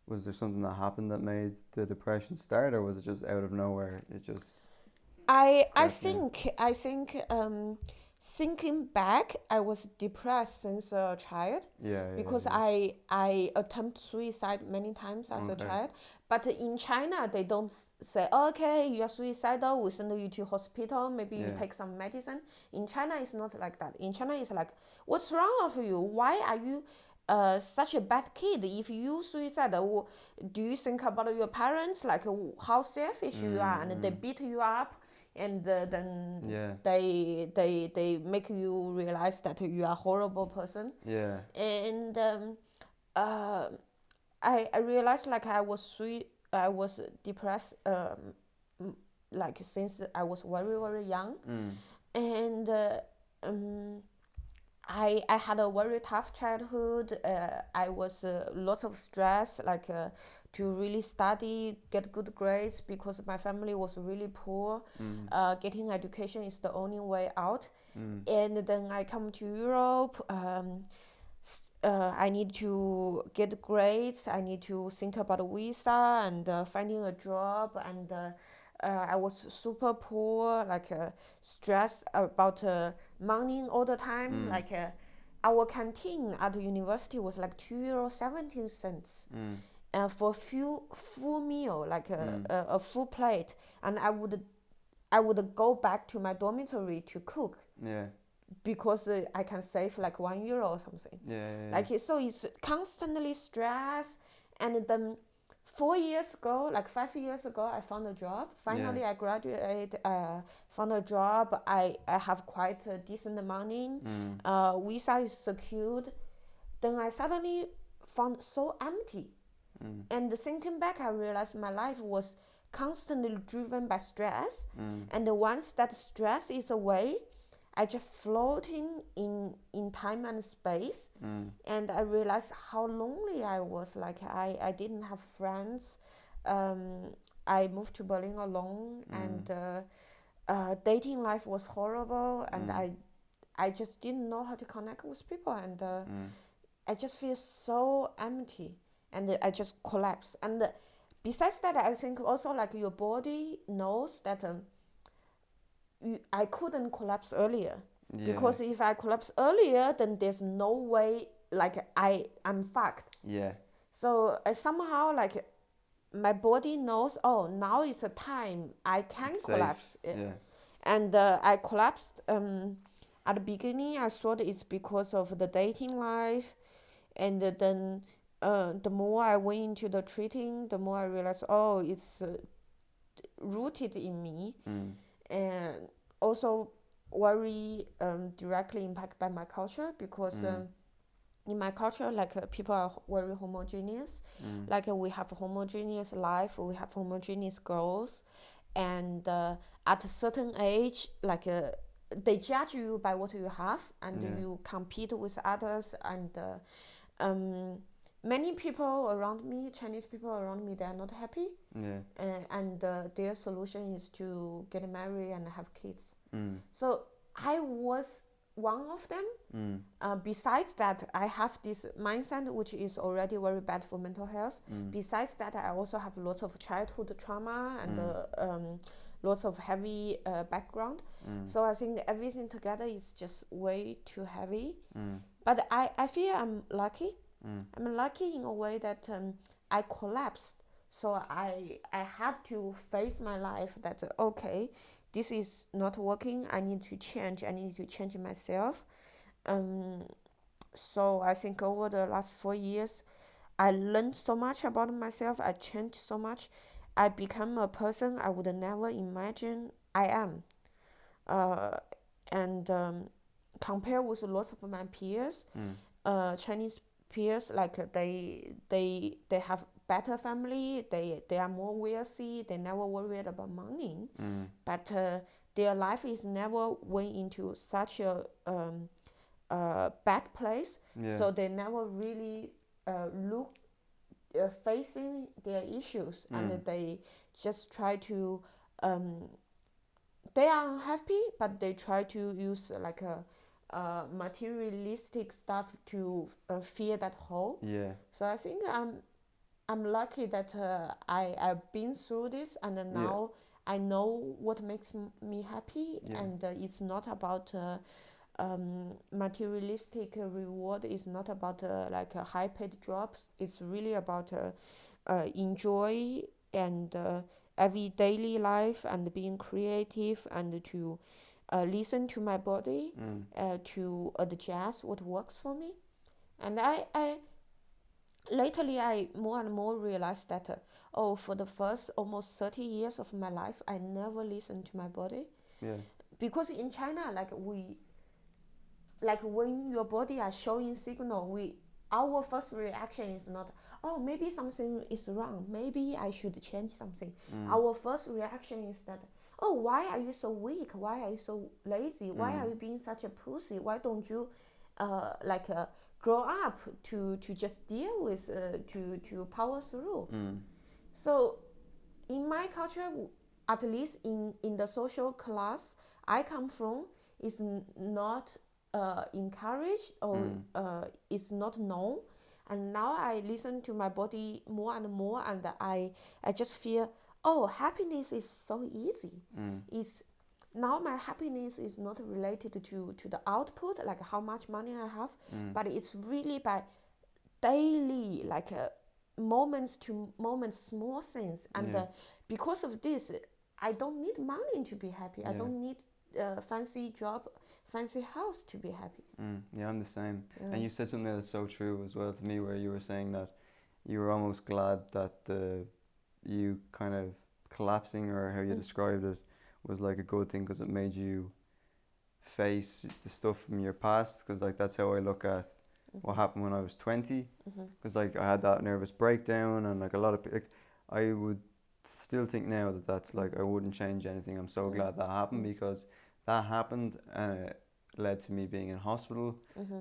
was there something that happened that made the depression start, or was it just out of nowhere? It just I crept in. think thinking back, I was depressed since a child Yeah, yeah, because yeah. I attempt suicide many times as a Okay. child. But in China, they don't say, okay, you are suicidal, we send you to hospital, maybe you Yeah. take some medicine. In China, it's not like that. In China, it's like, what's wrong with you? Why are you such a bad kid? If you suicide, do you think about your parents, like how selfish you are, and they beat you up, and then Yeah. they make you realize that you are a horrible person. Yeah. And uh, I realized like I was depressed like since I was very young. And um, I had a very tough childhood. I was lots of stress, like to really study, get good grades because my family was really poor. Getting education is the only way out. And then I come to Europe. I need to get grades. I need to think about a visa and finding a job. And I was super poor, like stressed about money all the time. Like our canteen at the university was like €2.17 for full meal, like a full plate. And I would go back to my dormitory to cook Yeah. because I can save like €1 or something. Yeah. Yeah. Like so, it's constantly stress. And then 4 years ago, like 5 years ago, I found a job. Finally, I graduated, found a job. I have quite a decent money. Visa is secured. Then I suddenly found so empty. And thinking back, I realized my life was constantly driven by stress. And once that stress is away, I just floating in time and space. And I realized how lonely I was. Like I didn't have friends. I moved to Berlin alone, and dating life was horrible. And I just didn't know how to connect with people, and I just feel so empty, and I just collapse. And besides that, I think also like your body knows that I couldn't collapse earlier. Yeah. Because if I collapse earlier, then there's no way, like I'm fucked. Yeah. So somehow like my body knows, oh, now is a time I can It's collapse. safe. Yeah. And I collapsed at the beginning. I thought it's because of the dating life. And then the more I went into the treating, the more I realized, oh, it's rooted in me. And also very directly impacted by my culture, because in my culture, like people are very homogeneous. Like we have homogeneous life, we have homogeneous goals, and at a certain age, like they judge you by what you have, and you compete with others. And many people around me, Chinese people around me, they are not happy. Yeah. And their solution is to get married and have kids. So I was one of them. Besides that, I have this mindset which is already very bad for mental health. Besides that, I also have lots of childhood trauma and lots of heavy background. So I think everything together is just way too heavy. But I feel I'm lucky. I'm lucky in a way that I collapsed. So I had to face my life that, okay, this is not working. I need to change. I need to change myself. So I think over the last 4 years, I learned so much about myself. I changed so much. I become a person I would never imagine I am. uh, and compare with lots of my peers, Chinese peers, like they have better family, they are more wealthy, they never worried about money, but their life is never went into such a bad place, Yeah. so they never really look facing their issues, and they just try to they are unhappy, but they try to use like a materialistic stuff to fill that hole. Yeah. So I think I'm lucky that I've been through this, and then Yeah. now I know what makes me happy, Yeah. and it's not about materialistic reward. It's not about like high paid jobs. It's really about enjoy and every daily life, and being creative, and to listen to my body, to adjust what works for me. And I lately I more and more realized that for the first almost 30 years of my life I never listened to my body, Yeah. because in China, like when your body are showing signal, our first reaction is not, oh, maybe something is wrong, maybe I should change something. Our first reaction is that, oh, why are you so weak, why are you so lazy, why are you being such a pussy, why don't you grow up to just deal with to power through. So in my culture, at least in the social class I come from, is not encouraged, or is not known. And now I listen to my body more and more, and I just feel, oh, happiness is so easy. It's now my happiness is not related to the output, like how much money I have, but it's really by daily, like moments to moments, small things. And because of this, I don't need money to be happy. I don't need fancy job, fancy house to be happy. Yeah, I'm the same. And you said something that's so true as well to me, where you were saying that you were almost glad that you kind of collapsing, or how you described it, was like a good thing, because it made you face the stuff from your past. Because like that's how I look at what happened when I was 20. Because like I had that nervous breakdown, and like a lot of like, I would still think now that that's like, I wouldn't change anything. I'm so glad that happened, because that happened, and it led to me being in hospital,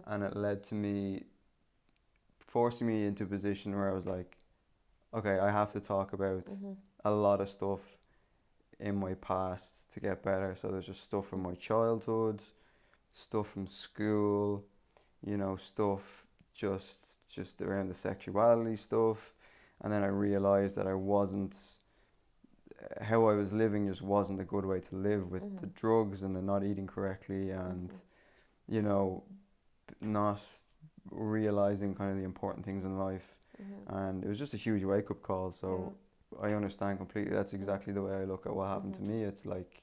and it led to me forcing me into a position where I was like, okay, I have to talk about a lot of stuff in my past to get better. So there's just stuff from my childhood, stuff from school, stuff just around the sexuality stuff. And then I realized that I wasn't, how I was living just wasn't a good way to live, with the drugs and the not eating correctly, and not realizing kind of the important things in life. And it was just a huge wake up call. So I understand completely. That's exactly the way I look at what happened to me. It's like,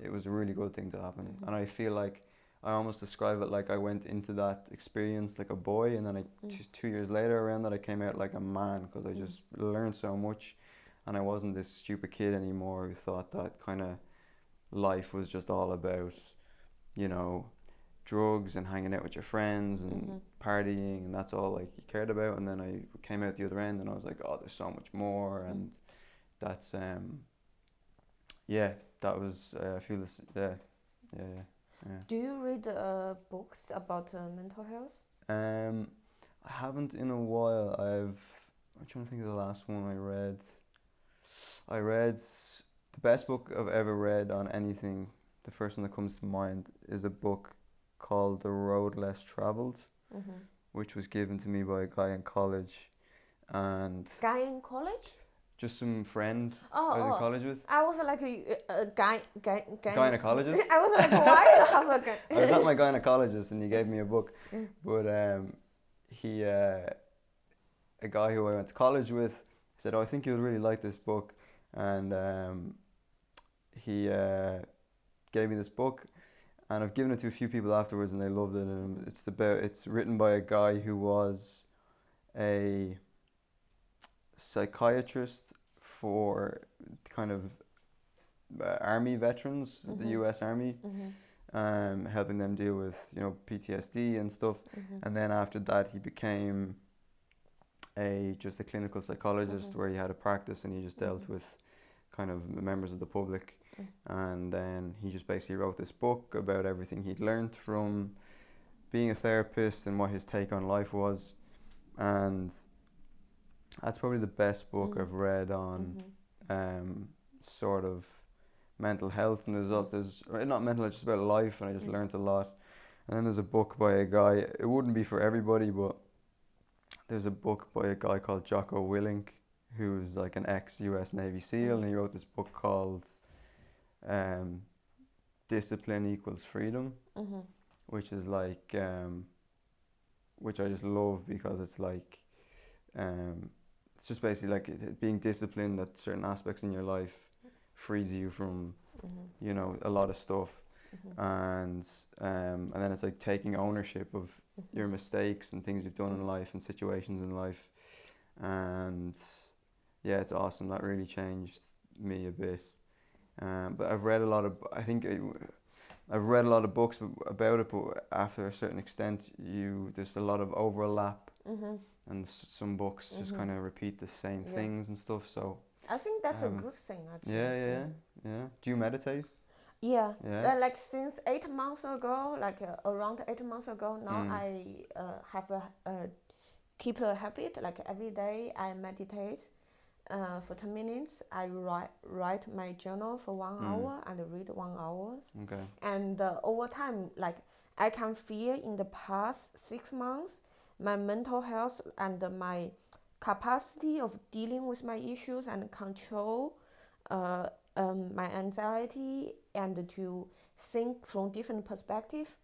it was a really good thing to happen. And I feel like I almost describe it like I went into that experience like a boy, and then 2 years later around that, I came out like a man, because I just learned so much, and I wasn't this stupid kid anymore who thought that kind of life was just all about, drugs and hanging out with your friends and partying, and that's all like you cared about. And then I came out the other end, and I was like, oh, there's so much more. And that's that was I feel this. Yeah. Do you read books about mental health? I haven't in a while. I'm trying to think of the last one I read. I read the best book I've ever read on anything. The first one that comes to mind is a book called The Road Less Traveled, which was given to me by a guy in college. And Guy in college? just some friend I was in Oh, college with. I was like a guy. Gynecologist? I was like, why you have a guy? I was at my gynecologist, and he gave me a book. But he, a guy who I went to college with, said, oh, I think you'll really like this book. And he gave me this book, and I've given it to a few people afterwards, and they loved it. And it's written by a guy who was a psychiatrist for kind of army veterans, the U.S. Army, helping them deal with PTSD and stuff. And then after that, he became just a clinical psychologist where he had a practice and he just dealt with kind of members of the public. And then he just basically wrote this book about everything he'd learned from being a therapist and what his take on life was. And that's probably the best book I've read on sort of mental health. And there's not mental health, just about life, and I just learned a lot. And then there's a book by a guy, it wouldn't be for everybody, but there's a book by a guy called Jocko Willink, who's like an ex-US Navy SEAL, and he wrote this book called Discipline Equals Freedom, which is like, which I just love because it's like, it's just basically like being disciplined at certain aspects in your life frees you from, a lot of stuff. And then it's like taking ownership of your mistakes and things you've done in life and situations in life. And yeah, it's awesome. That really changed me a bit. But I've read a lot of, I've read a lot of books about it, but after a certain extent, there's a lot of overlap, and some books just kind of repeat the same things and stuff. So I think that's a good thing, actually. Yeah. Do you meditate? Yeah. Like since 8 months ago, around 8 months ago, now I have keep a habit. Like every day I meditate for 10 minutes. I write my journal for 1 hour and read 1 hour. Okay. And over time, like I can feel in the past 6 months, my mental health and my capacity of dealing with my issues and control my anxiety and to think from different perspectives,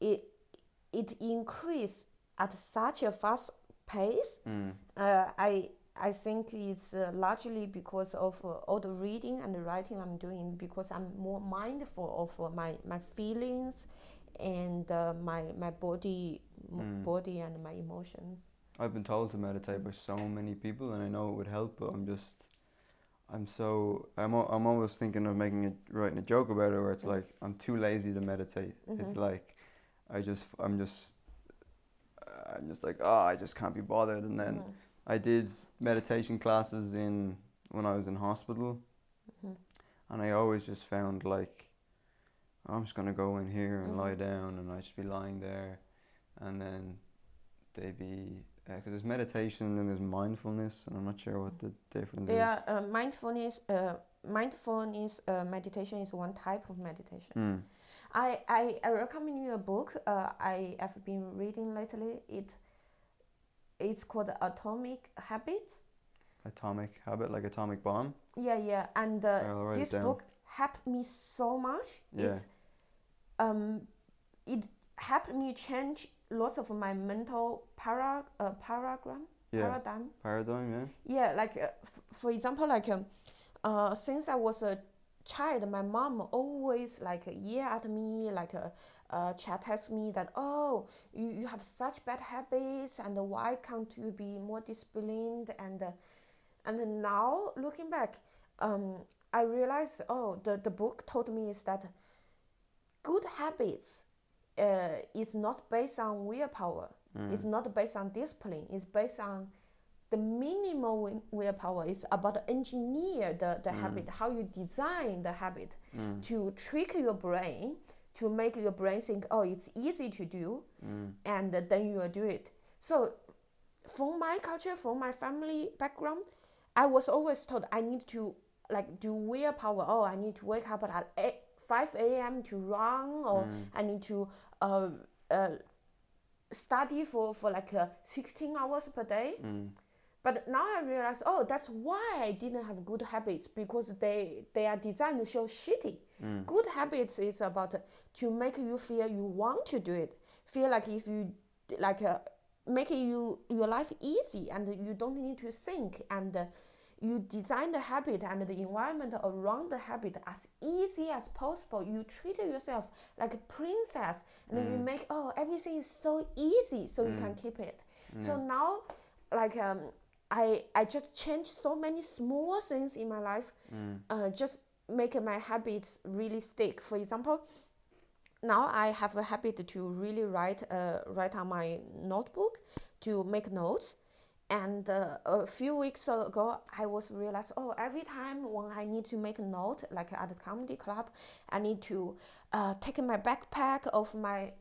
it increased at such a fast pace. I think it's largely because of all the reading and the writing I'm doing, because I'm more mindful of my feelings and my body and my emotions. I've been told to meditate by so many people, and I know it would help, but I'm always thinking of writing a joke about it, where it's like I'm too lazy to meditate. It's like I'm just like, I just can't be bothered. And then I did meditation classes when I was in hospital, and I always just found like, I'm just gonna go in here and lie down, and I'd just be lying there, and then they'd be because there's meditation and there's mindfulness, and I'm not sure what the difference is. Mindfulness meditation is one type of meditation. I recommend you a book I have been reading lately. It's called Atomic Habits. Atomic Habit, like atomic bomb? Yeah. And this book helped me so much. Yeah. It helped me change lots of my mental paradigm. Paradigm, yeah. Yeah, like for example, like since I was a child, my mom always like yell at me, like chastise me that, oh, you have such bad habits, and why can't you be more disciplined? And now looking back, I realized, the book told me is that good habits is not based on willpower. It's not based on discipline. It's based on the minimal willpower. It's about engineer the habit, how you design the habit to trick your brain, to make your brain think, oh, it's easy to do, and then you will do it. So from my culture, from my family background, I was always told I need to like do willpower. Oh, I need to wake up at 5 a.m. to run, or I need to study for like 16 hours per day. But now I realize, that's why I didn't have good habits, because they are designed so shitty. Good habits is about to make you feel you want to do it. Feel like if you like make your life easy, and you don't need to think, and you design the habit and the environment around the habit as easy as possible. You treat yourself like a princess, and you make everything is so easy, so you can keep it. So now, like I just changed so many small things in my life, just make my habits really stick. For example, now I have a habit to really write on my notebook to make notes. And a few weeks ago, I was realized, oh, every time when I need to make a note, like at the comedy club, I need to take my backpack off my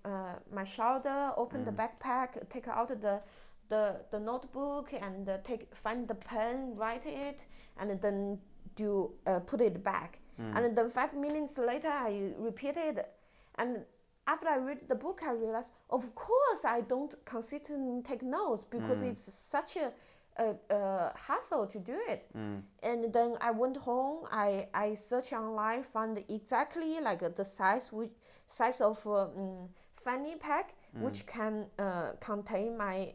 shoulder, open the backpack, take out the notebook, and find the pen, write it, and then put it back. And then 5 minutes later, I repeat it, and after I read the book, I realized, of course, I don't consistently take notes because it's such a hassle to do it. And then I went home, I searched online, found exactly like the size of fanny pack, which can contain my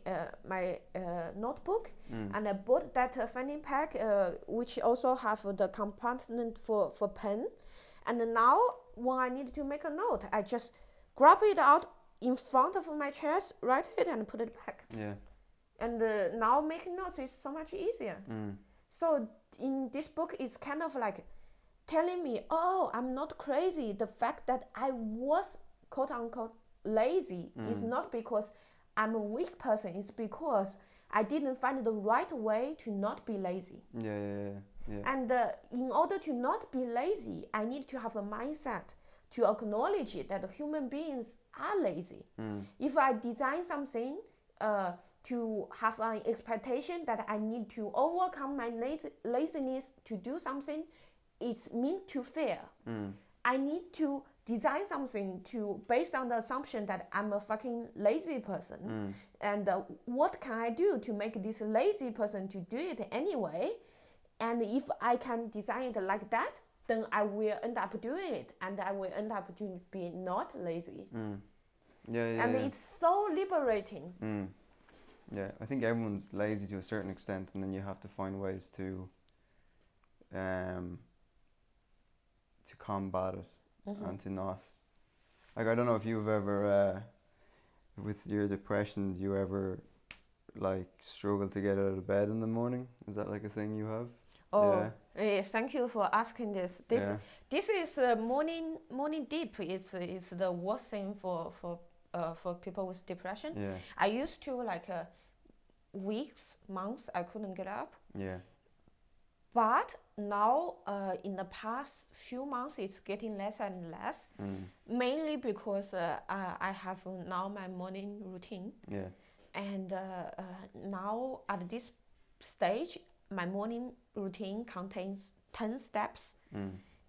notebook. And I bought that fanny pack, which also have the compartment for pen. And now when I need to make a note, I just grab it out in front of my chest, write it, and put it back. Yeah. And now making notes is so much easier. So in this book, it's kind of like telling me, oh, I'm not crazy. The fact that I was quote unquote lazy is not because I'm a weak person. It's because I didn't find the right way to not be lazy. Yeah. And in order to not be lazy, I need to have a mindset to acknowledge that human beings are lazy. If I design something to have an expectation that I need to overcome my laziness to do something, it's meant to fail. I need to design something based on the assumption that I'm a fucking lazy person. And what can I do to make this lazy person to do it anyway? And if I can design it like that, then I will end up doing it, and I will end up to be not lazy. And it's so liberating. Yeah, I think everyone's lazy to a certain extent, and then you have to find ways to combat it and to not. Like, I don't know if you've ever, with your depression, do you ever like struggle to get out of bed in the morning? Is that like a thing you have? Oh, yeah. Thank you for asking this. This is morning dip. It's the worst thing for people with depression. Yeah. I used to like weeks, months, I couldn't get up. Yeah. But now, in the past few months, it's getting less and less. Mainly because I have now my morning routine. Yeah. And now at this stage, my morning routine contains 10 steps.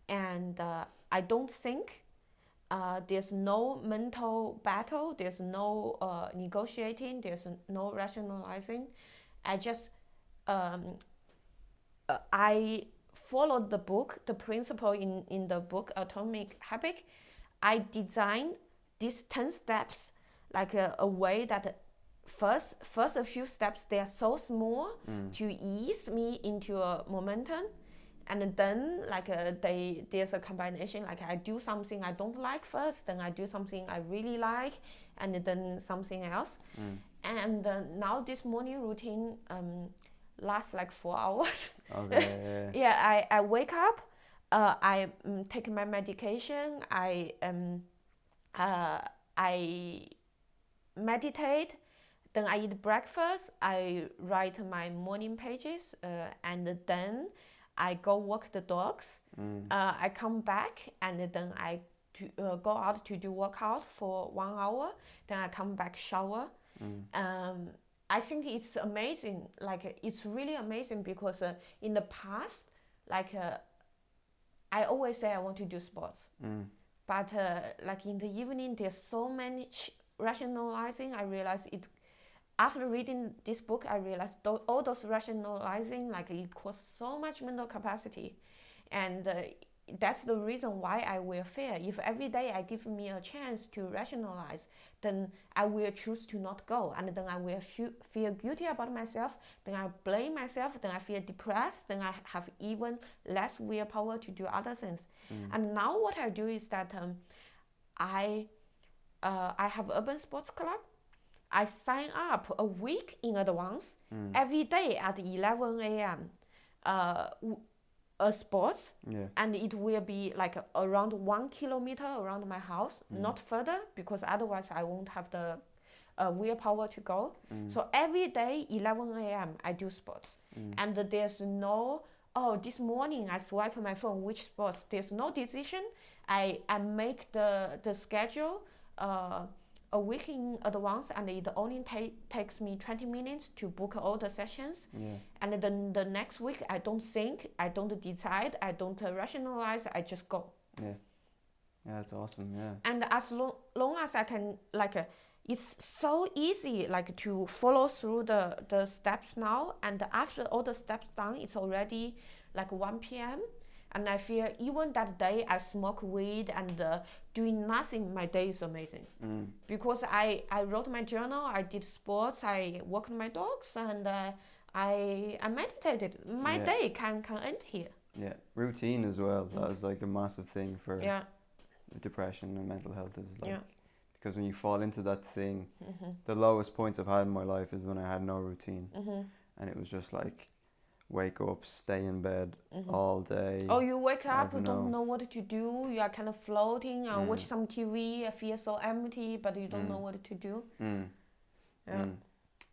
And I don't think there's no mental battle, there's no negotiating, there's no rationalizing. I just I followed the book, the principle in the book Atomic Habit. I designed these 10 steps like a way that first a few steps, they are so small to ease me into a momentum. And then like there's a combination, like I do something I don't like first, then I do something I really like, and then something else. And now this morning routine lasts like 4 hours. Okay. Yeah, I wake up, I take my medication, I meditate, then I eat breakfast, I write my morning pages, and then I go walk the dogs. I come back, and then I go out to do workout for 1 hour. Then I come back, shower. I think it's amazing. Like, it's really amazing because in the past, like I always say I want to do sports, but like in the evening, there's so much rationalizing. I realized it. After reading this book, I realized all those rationalizing, like it costs so much mental capacity. And that's the reason why I will fail. If every day I give me a chance to rationalize, then I will choose to not go. And then I will feel guilty about myself. Then I blame myself. Then I feel depressed. Then I have even less willpower to do other things. And now what I do is that I have Urban Sports Club. I sign up a week in advance, every day at 11 a.m. A sports, and it will be like around 1 kilometer around my house, not further, because otherwise I won't have the willpower to go. So every day 11 a.m. I do sports, and there's no this morning I swipe my phone which sports. There's no decision. I make the schedule a week in advance, and it only takes me 20 minutes to book all the sessions. And then the next week I don't think, I don't decide, I don't rationalize, I just go. Yeah, that's awesome. Yeah. And as long as I can, like it's so easy like to follow through the steps now, and after all the steps done, it's already like 1 p.m. and I feel even that day I smoke weed and doing nothing, my day is amazing. Because I wrote my journal, I did sports, I walked my dogs, and I meditated. My day can end here. Yeah, routine as well. That is like a massive thing for depression and mental health. Is like because when you fall into that thing, the lowest points I've had in my life is when I had no routine, and it was just like wake up, stay in bed all day. Oh, you wake up, don't know what to do. You are kind of floating and watch some TV. I feel so empty, but you don't know what to do.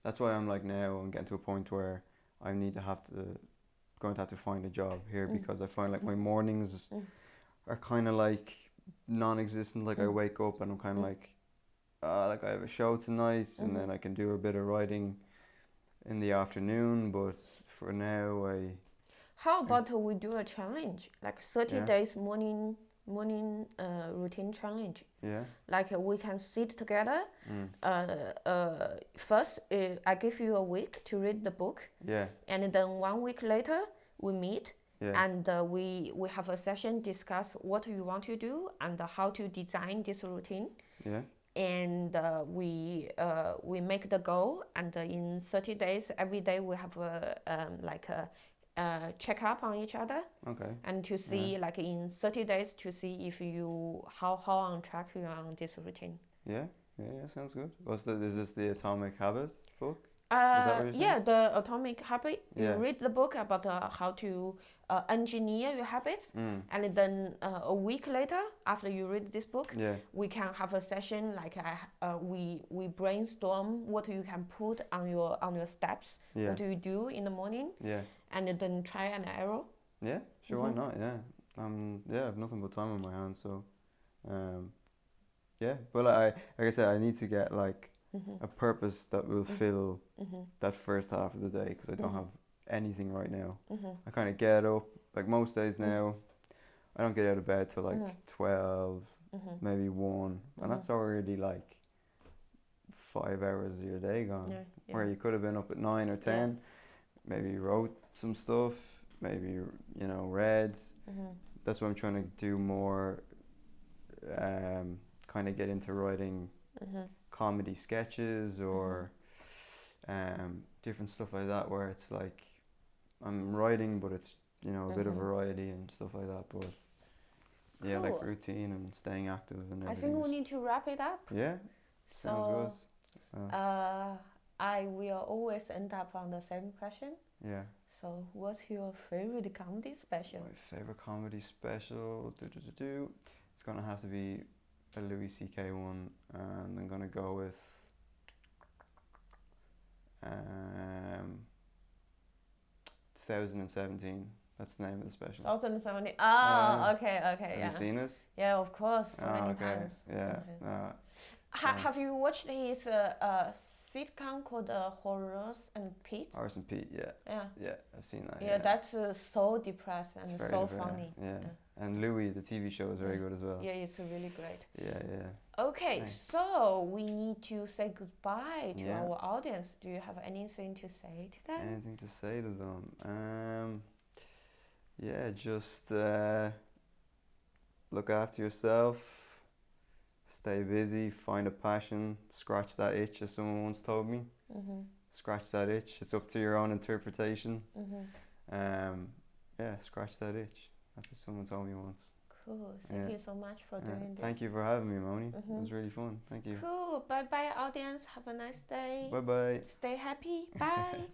That's why I'm like now I'm getting to a point where I need to going to have to find a job here, because I find like my mornings are kind of like non-existent. Like I wake up and I'm kind of like I have a show tonight, and then I can do a bit of writing in the afternoon, but for now How about we do a challenge, like 30 days morning routine challenge? Yeah. Like we can sit together. First, I give you a week to read the book. Yeah. And then 1 week later, we meet. Yeah. And we have a session, discuss what you want to do and how to design this routine. Yeah. And we make the goal, and in 30 days, every day we have a check up on each other. Okay. And to see like in 30 days to see if you how on track you are on this routine. Yeah, sounds good. Is this the Atomic Habit book? Is that what you're saying? The Atomic Habit. You read the book about how to engineer your habits, and then a week later, after you read this book, we can have a session like we brainstorm what you can put on your steps. What do you do in the morning? Yeah. And then try and error. Yeah, sure. Why not? Yeah. I have nothing but time on my hands, so But like I said, I need to get like a purpose that will fill that first half of the day, because I don't have anything right now. I kind of get up, like most days now, I don't get out of bed till like 12, maybe 1, and that's already like 5 hours of your day gone, where you could have been up at 9 or 10, maybe wrote some stuff, maybe read. That's what I'm trying to do more, kind of get into writing comedy sketches or different stuff like that, where it's like I'm writing, but it's a bit of variety and stuff like that. But yeah, like routine and staying active and everything. I think we need to wrap it up. Yeah. So I will always end up on the same question. Yeah. So what's your favorite comedy special? My favorite comedy special, it's gonna have to be a Louis C.K. one, and I'm gonna go with 2017. That's the name of the special. 2017. Oh, okay. Have you seen it? Yeah, of course, so many times. Yeah. Okay. Have you watched his sitcom called Horace and Pete? Horace and Pete, yeah. Yeah, I've seen that. Yeah, that's so depressed and so funny. Yeah. And Louis, the TV show, is very good as well. Yeah, it's really great. Yeah. Okay, so we need to say goodbye to our audience. Do you have anything to say to them? Anything to say to them? Just look after yourself. Stay busy, find a passion, scratch that itch, as someone once told me. Scratch that itch. It's up to your own interpretation. Scratch that itch. That's what someone told me once. Cool. Thank you so much for doing this. Thank you for having me, Moni. It was really fun. Thank you. Cool. Bye bye, audience. Have a nice day. Bye bye. Stay happy. Bye.